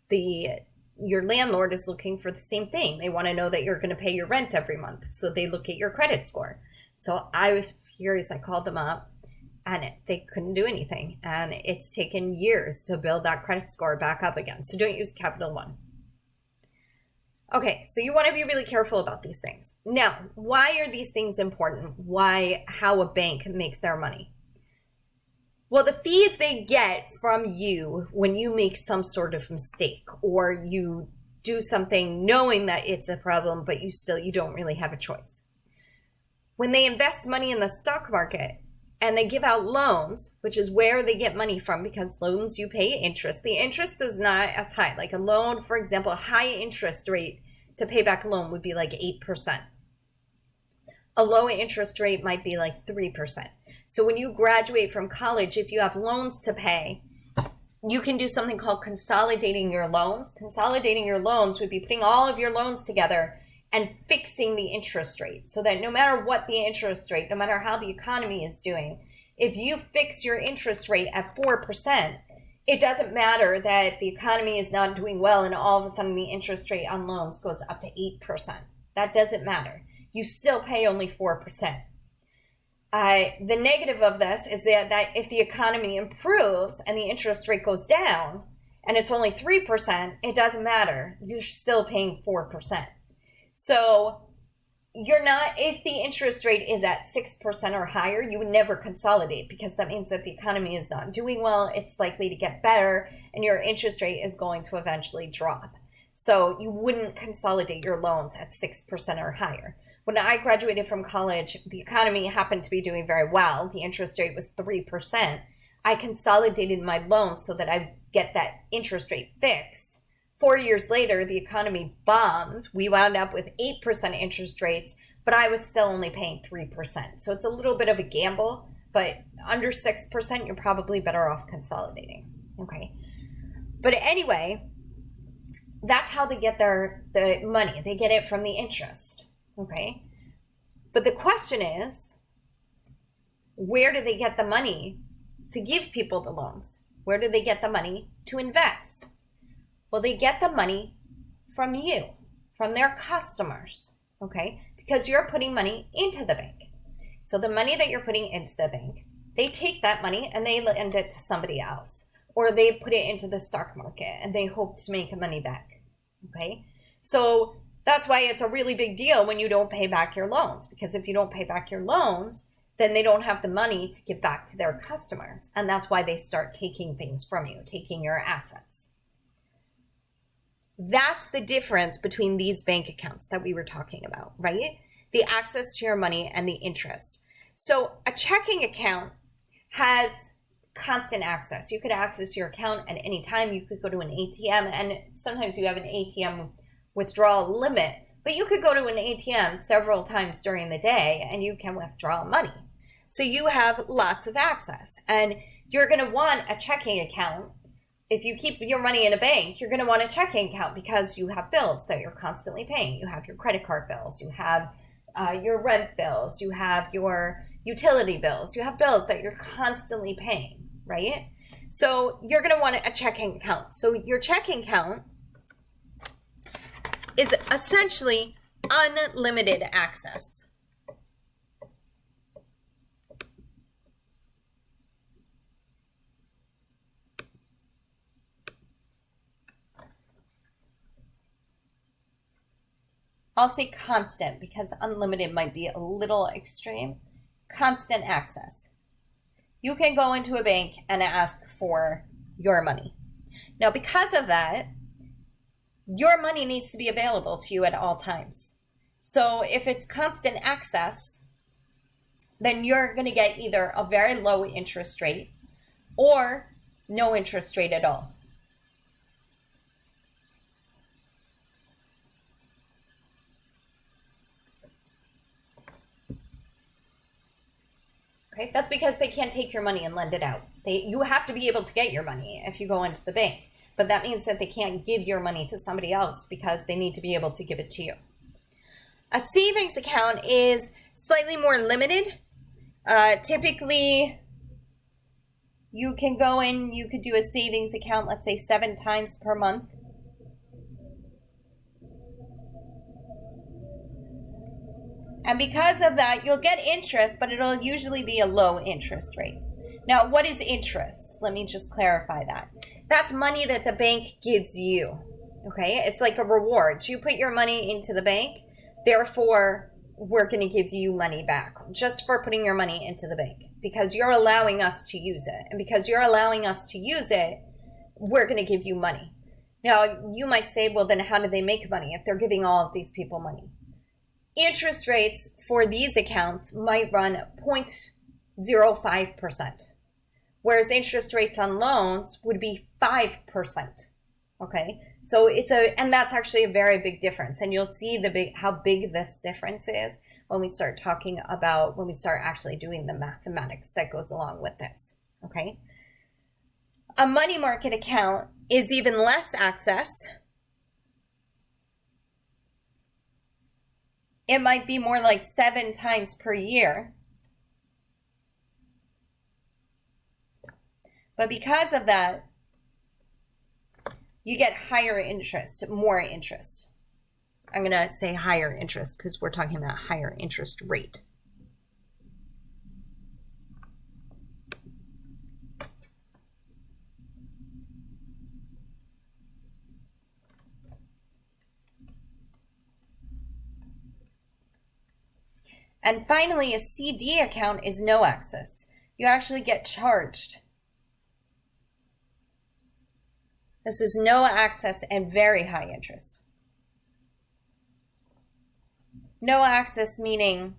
A: your landlord is looking for the same thing. They want to know that you're going to pay your rent every month. So they look at your credit score. So I was furious. I called them up and they couldn't do anything. And it's taken years to build that credit score back up again. So don't use Capital One. Okay, so you want to be really careful about these things. Now, why are these things important? How a bank makes their money? Well, the fees they get from you when you make some sort of mistake or you do something knowing that it's a problem, but you don't really have a choice. When they invest money in the stock market and they give out loans, which is where they get money from, because loans you pay interest. The interest is not as high. Like a loan, for example, a high interest rate to pay back a loan would be like 8%. A low interest rate might be like 3%. So when you graduate from college, if you have loans to pay, you can do something called consolidating your loans. Consolidating your loans would be putting all of your loans together and fixing the interest rate so that no matter what the interest rate, no matter how the economy is doing, if you fix your interest rate at 4%, it doesn't matter that the economy is not doing well and all of a sudden the interest rate on loans goes up to 8%. That doesn't matter. You still pay only 4%. The negative of this is that if the economy improves and the interest rate goes down and it's only 3%, it doesn't matter. You're still paying 4%. So if the interest rate is at 6% or higher, you would never consolidate because that means that the economy is not doing well. It's likely to get better and your interest rate is going to eventually drop. So you wouldn't consolidate your loans at 6% or higher. When I graduated from college, the economy happened to be doing very well. The interest rate was 3%. I consolidated my loans so that I get that interest rate fixed. 4 years later, the economy bombed. We wound up with 8% interest rates, but I was still only paying 3%. So it's a little bit of a gamble, but under 6%, you're probably better off consolidating. Okay. But anyway, that's how they get the money. They get it from the interest. Okay. But the question is, where do they get the money to give people the loans? Where do they get the money to invest? Well, they get the money from you, from their customers, okay? Because you're putting money into the bank. So the money that you're putting into the bank, they take that money and they lend it to somebody else. Or they put it into the stock market and they hope to make money back, okay? So that's why it's a really big deal when you don't pay back your loans. Because if you don't pay back your loans, then they don't have the money to give back to their customers. And that's why they start taking things from you, taking your assets. That's the difference between these bank accounts that we were talking about, right? The access to your money and the interest. So a checking account has constant access. You could access your account at any time. You could go to an ATM, and sometimes you have an ATM withdrawal limit, but you could go to an ATM several times during the day and you can withdraw money. So you have lots of access, and you're going to want a checking account. If you keep your money in a bank, you're going to want a checking account because you have bills that you're constantly paying. You have your credit card bills, you have your rent bills, you have your utility bills, you have bills that you're constantly paying, right? So you're going to want a checking account. So your checking account is essentially unlimited access. I'll say constant because unlimited might be a little extreme. Constant access. You can go into a bank and ask for your money. Now, because of that, your money needs to be available to you at all times. So if it's constant access, then you're going to get either a very low interest rate or no interest rate at all. Okay, that's because they can't take your money and lend it out. You have to be able to get your money if you go into the bank. But that means that they can't give your money to somebody else because they need to be able to give it to you. A savings account is slightly more limited. Typically, you can go in, you could do a savings account, let's say 7 times per month. And because of that, you'll get interest, but it'll usually be a low interest rate. Now, what is interest? Let me just clarify that. That's money that the bank gives you. Okay? It's like a reward. You put your money into the bank, therefore, we're going to give you money back just for putting your money into the bank because you're allowing us to use it. And because you're allowing us to use it, we're going to give you money. Now, you might say, well, then how do they make money if they're giving all of these people money? Interest rates for these accounts might run 0.05%, whereas interest rates on loans would be 5%. Okay, so and that's actually a very big difference, and you'll see how big this difference is when we start actually doing the mathematics that goes along with this. Okay, a money market account is even less access. It might be more like 7 times per year. But because of that, you get higher interest, more interest. I'm going to say higher interest because we're talking about higher interest rate. And finally, a CD account is no access. You actually get charged. This is no access and very high interest. No access meaning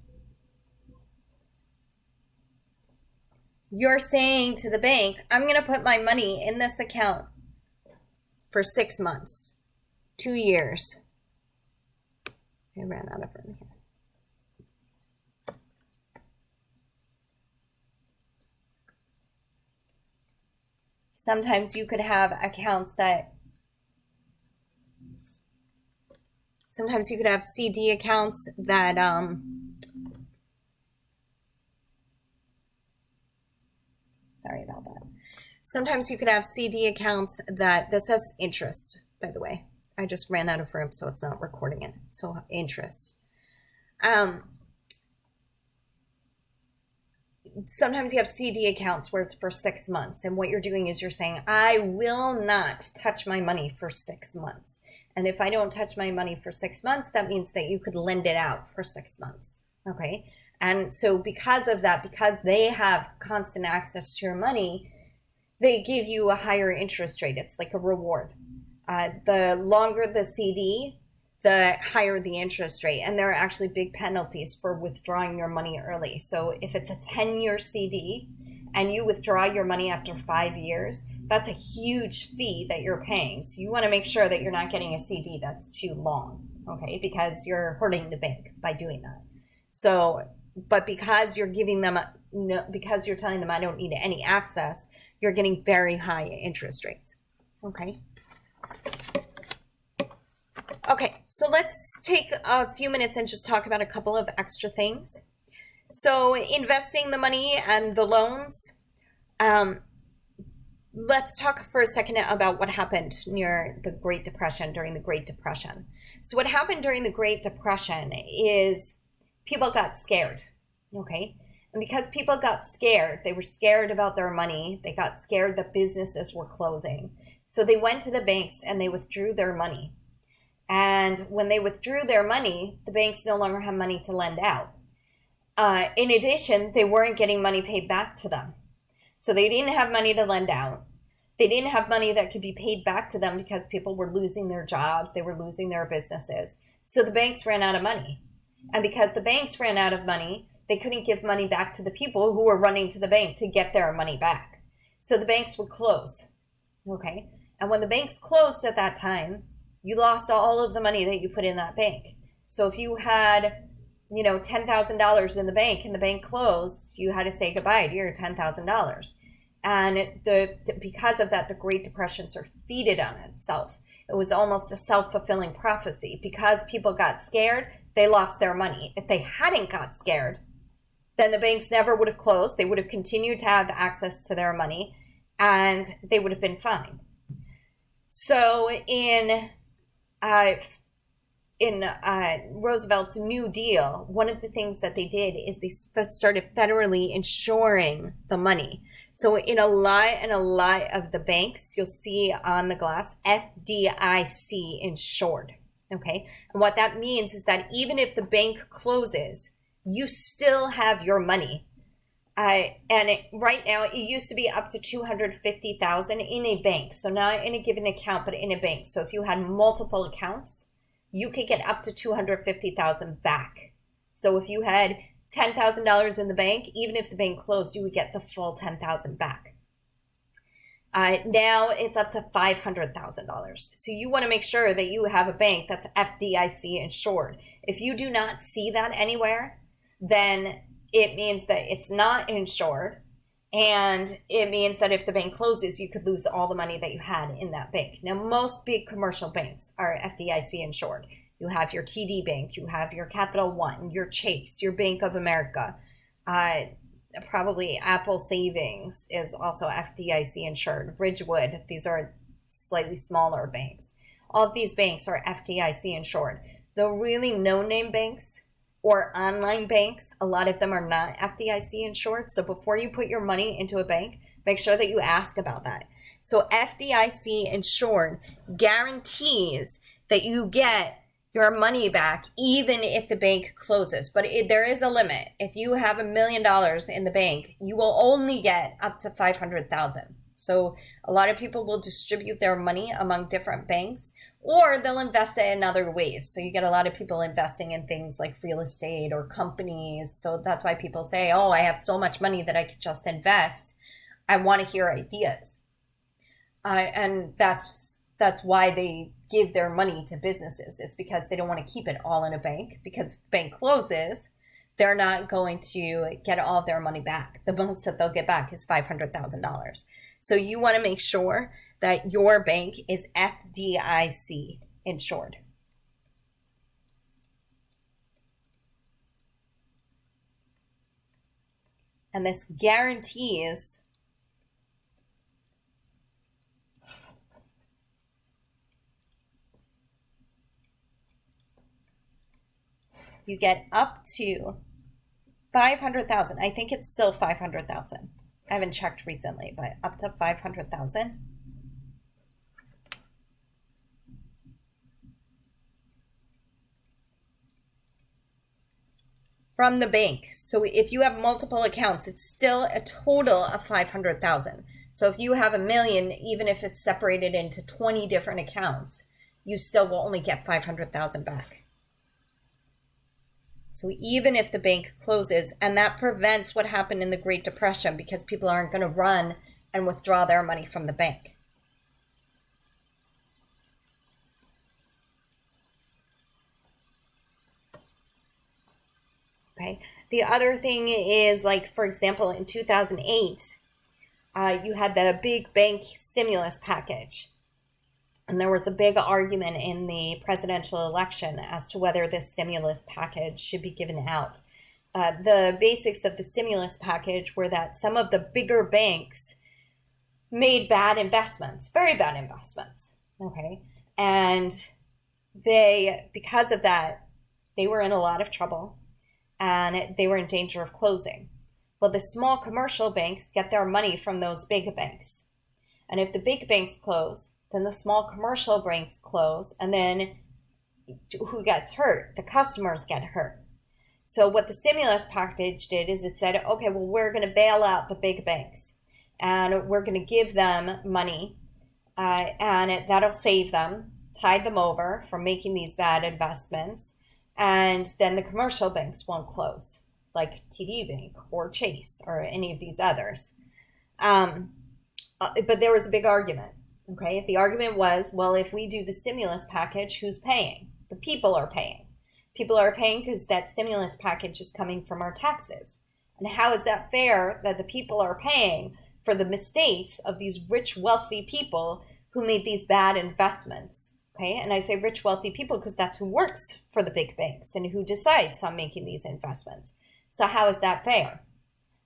A: you're saying to the bank, I'm going to put my money in this account for 6 months, 2 years. I ran out of room here. Sometimes you could have accounts sometimes you could have CD accounts that, sorry about that. Sometimes you could have CD accounts this has interest, by the way. I just ran out of room, so it's not recording it. So interest. Sometimes you have CD accounts where it's for 6 months. And what you're doing is you're saying, I will not touch my money for 6 months. And if I don't touch my money for 6 months, that means that you could lend it out for 6 months. Okay. And so because of that, because they have constant access to your money, they give you a higher interest rate. It's like a reward. The longer the CD, the higher the interest rate. And there are actually big penalties for withdrawing your money early. So if it's a 10-year CD and you withdraw your money after 5 years, that's a huge fee that you're paying. So you want to make sure that you're not getting a CD that's too long, okay? Because you're hurting the bank by doing that. So, but because you're giving them, because you're telling them I don't need any access, you're getting very high interest rates, okay? Okay, so let's take a few minutes and just talk about a couple of extra things. So investing the money and the loans, let's talk for a second about what happened near the Great Depression, during the Great Depression. So what happened during the Great Depression is people got scared, okay? And because people got scared, they were scared about their money. They got scared that businesses were closing. So they went to the banks and they withdrew their money. And when they withdrew their money, the banks no longer had money to lend out. In addition, they weren't getting money paid back to them. So they didn't have money to lend out. They didn't have money that could be paid back to them because people were losing their jobs. They were losing their businesses. So the banks ran out of money. And because the banks ran out of money, they couldn't give money back to the people who were running to the bank to get their money back. So the banks would close. Okay? And when the banks closed at that time, you lost all of the money that you put in that bank. So if you had, $10,000 in the bank and the bank closed, you had to say goodbye to your $10,000. And because of that, the Great Depression sort of feeded on itself. It was almost a self-fulfilling prophecy. Because people got scared, they lost their money. If they hadn't got scared, then the banks never would have closed. They would have continued to have access to their money, and they would have been fine. So in in Roosevelt's New Deal, one of the things that they did is they started federally insuring the money. So in a lot of the banks, you'll see on the glass FDIC insured. Okay, and what that means is that even if the bank closes, you still have your money. Right now, it used to be up to 250,000 in a bank. So not in a given account, but in a bank. So if you had multiple accounts, you could get up to 250,000 back. So if you had $10,000 in the bank, even if the bank closed, you would get the full 10,000 back. Now it's up to $500,000. So you want to make sure that you have a bank that's FDIC insured. If you do not see that anywhere, then it means that it's not insured. And it means that if the bank closes, you could lose all the money that you had in that bank. Now, most big commercial banks are FDIC insured. You have your TD Bank, you have your Capital One, your Chase, your Bank of America. Probably Apple Savings is also FDIC insured. Ridgewood, these are slightly smaller banks. All of these banks are FDIC insured. The really no-name banks or online banks, a lot of them are not FDIC insured. So before you put your money into a bank, make sure that you ask about that. So FDIC insured guarantees that you get your money back even if the bank closes. But there is a limit. If you have $1 million in the bank, you will only get up to 500,000. So a lot of people will distribute their money among different banks, or they'll invest it in other ways. So you get a lot of people investing in things like real estate or companies. So that's why people say, oh, I have so much money that I could just invest. I want to hear ideas. And that's why they give their money to businesses. It's because they don't want to keep it all in a bank, because if the bank closes, they're not going to get all of their money back. The most that they'll get back is $500,000. So you want to make sure that your bank is FDIC insured. And this guarantees you get up to 500,000. I think it's still 500,000. I haven't checked recently, but up to 500,000. From the bank. So if you have multiple accounts, it's still a total of 500,000. So if you have $1 million, even if it's separated into 20 different accounts, you still will only get 500,000 back. So even if the bank closes, and that prevents what happened in the Great Depression, because people aren't going to run and withdraw their money from the bank. Okay. The other thing is, like, for example, in 2008, you had the big bank stimulus package. And there was a big argument in the presidential election as to whether this stimulus package should be given out. The basics of the stimulus package were that some of the bigger banks made bad investments, very bad investments, okay? And because of that, they were in a lot of trouble and they were in danger of closing. Well, the small commercial banks get their money from those big banks. And if the big banks close, then the small commercial banks close, and then who gets hurt? The customers get hurt. So what the stimulus package did is it said, okay, well, we're going to bail out the big banks, and we're going to give them money, and that'll save them, tide them over from making these bad investments, and then the commercial banks won't close, like TD Bank or Chase or any of these others. But there was a big argument. Okay, the argument was, well, if we do the stimulus package, who's paying? The people are paying. People are paying because that stimulus package is coming from our taxes. And how is that fair that the people are paying for the mistakes of these rich, wealthy people who made these bad investments? Okay, and I say rich, wealthy people because that's who works for the big banks and who decides on making these investments. So how is that fair?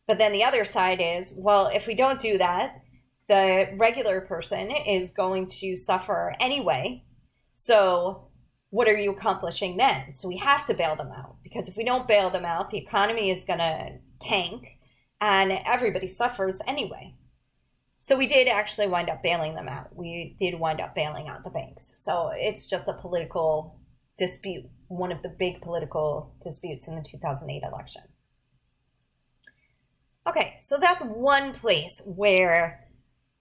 A: But then the other side is, well, if we don't do that, the regular person is going to suffer anyway. So what are you accomplishing then? So we have to bail them out, because if we don't bail them out, the economy is going to tank and everybody suffers anyway. So we did actually wind up bailing them out. We did wind up bailing out the banks. So it's just a political dispute, one of the big political disputes in the 2008 election. Okay, so that's one place where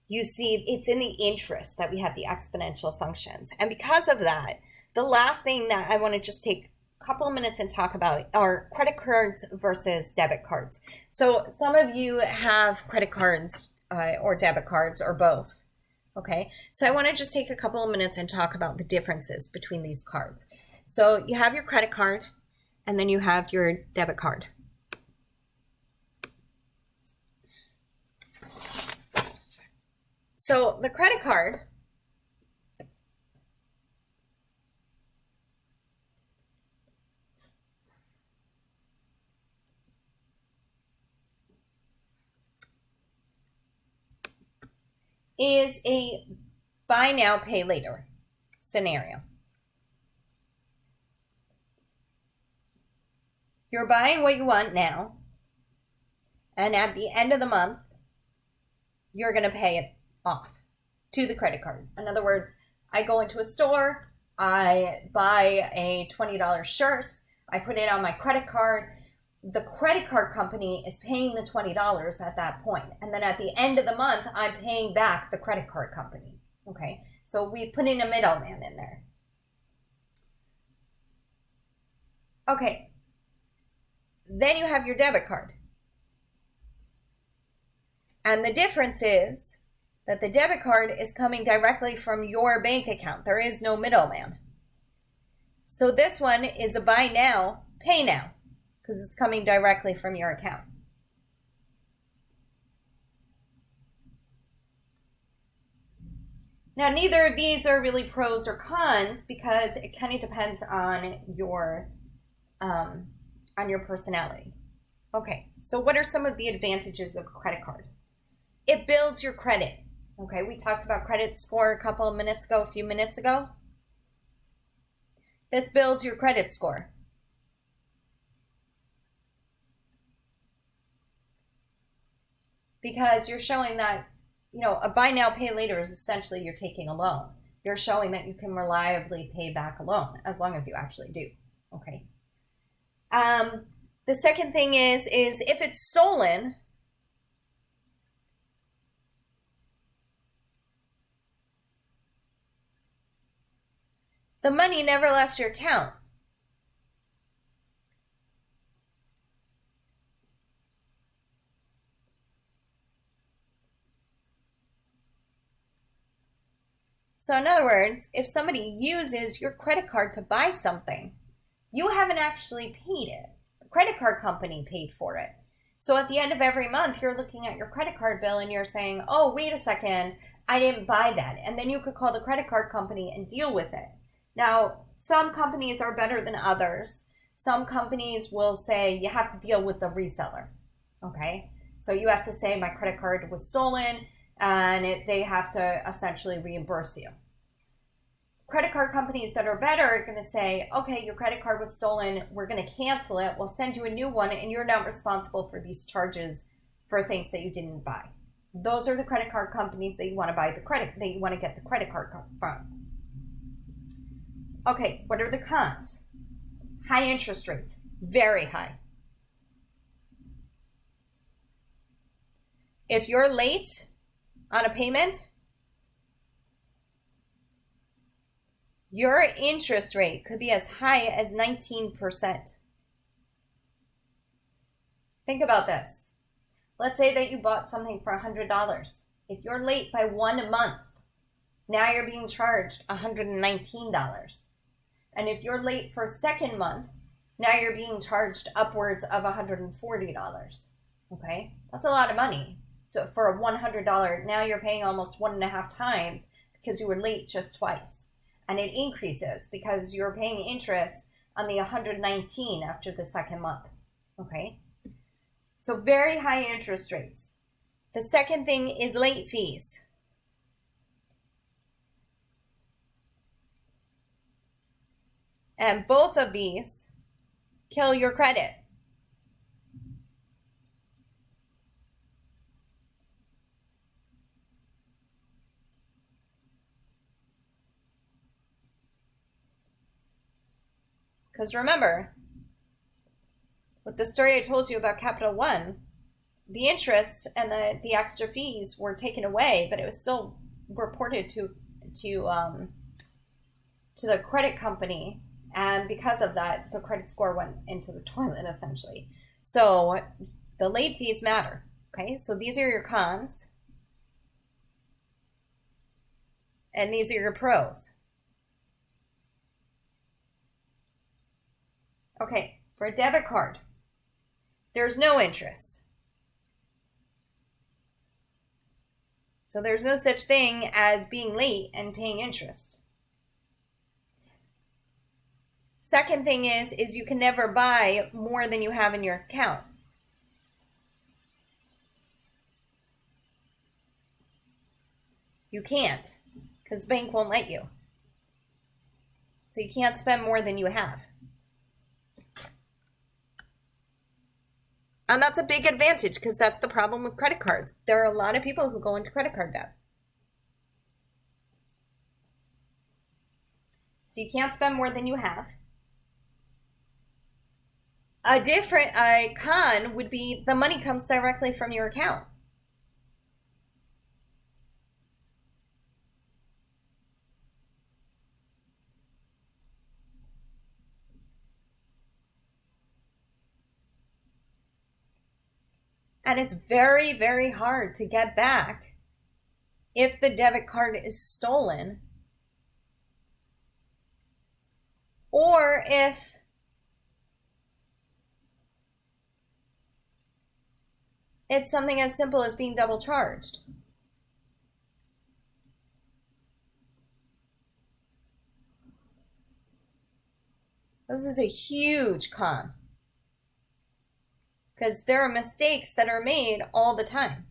A: you see it's in the interest that we have the exponential functions. And because of that, the last thing that I want to just take a couple of minutes and talk about are credit cards versus debit cards. So some of you have credit cards or debit cards or both. Okay, so I want to just take a couple of minutes and talk about the differences between these cards. So you have your credit card and then you have your debit card. So the credit card is a buy now, pay later scenario. You're buying what you want now, and at the end of the month, you're going to pay it off to the credit card. In other words, I go into a store, I buy a $20 shirt, I put it on my credit card. The credit card company is paying the $20 at that point. And then at the end of the month, I'm paying back the credit card company. Okay, so we put in a middleman in there. Okay, then you have your debit card. And the difference is that the debit card is coming directly from your bank account. There is no middleman. So this one is a buy now, pay now, because it's coming directly from your account. Now, neither of these are really pros or cons, because it kind of depends on your personality. Okay, so what are some of the advantages of a credit card? It builds your credit. Okay, we talked about credit score a few minutes ago. This builds your credit score. Because you're showing that, a buy now, pay later is essentially you're taking a loan. You're showing that you can reliably pay back a loan, as long as you actually do. Okay. The second thing is if it's stolen, the money never left your account. So in other words, if somebody uses your credit card to buy something, you haven't actually paid it. The credit card company paid for it. So at the end of every month, you're looking at your credit card bill and you're saying, oh, wait a second, I didn't buy that. And then you could call the credit card company and deal with it. Now, some companies are better than others. Some companies will say you have to deal with the reseller. Okay? So you have to say my credit card was stolen, and they have to essentially reimburse you. Credit card companies that are better are going to say, okay, your credit card was stolen, we're going to cancel it, we'll send you a new one, and you're not responsible for these charges for things that you didn't buy. Those are the credit card companies that you want to get the credit card from. Okay, what are the cons? High interest rates, very high. If you're late on a payment, your interest rate could be as high as 19%. Think about this. Let's say that you bought something for $100. If you're late by 1 month, now you're being charged $119. And if you're late for a second month, now you're being charged upwards of $140. Okay? That's a lot of money. So for a $100, now you're paying almost 1.5 times because you were late just twice. And it increases because you're paying interest on the 119 after the second month. Okay? So very high interest rates. The second thing is late fees. And both of these kill your credit. Because remember, with the story I told you about Capital One, the interest and the extra fees were taken away, but it was still reported to the credit company, and because of that, the credit score went into the toilet essentially. So the late fees matter. Okay, so these are your cons, and these are your pros. Okay, for a debit card, there's no interest. So there's no such thing as being late and paying interest. Second thing is you can never buy more than you have in your account. You can't, because the bank won't let you. So you can't spend more than you have. And that's a big advantage, because that's the problem with credit cards. There are a lot of people who go into credit card debt. So you can't spend more than you have. A con would be the money comes directly from your account. And it's very, very hard to get back if the debit card is stolen, or if it's something as simple as being double charged. This is a huge con, because there are mistakes that are made all the time.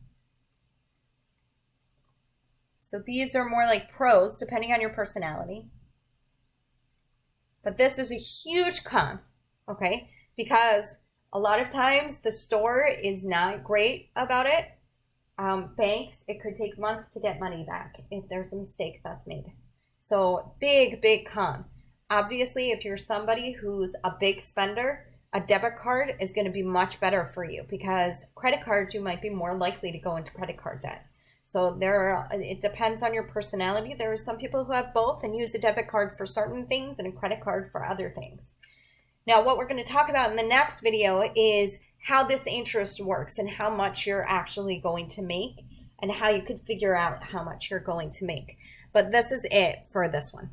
A: So these are more like pros, depending on your personality. But this is a huge con, okay? Because a lot of times the store is not great about it. Banks, it could take months to get money back if there's a mistake that's made. So big, big con. Obviously, if you're somebody who's a big spender, a debit card is going to be much better for you, because credit cards, you might be more likely to go into credit card debt. So it depends on your personality. There are some people who have both and use a debit card for certain things and a credit card for other things. Now, what we're going to talk about in the next video is how this interest works and how much you're actually going to make and how you could figure out how much you're going to make. But this is it for this one.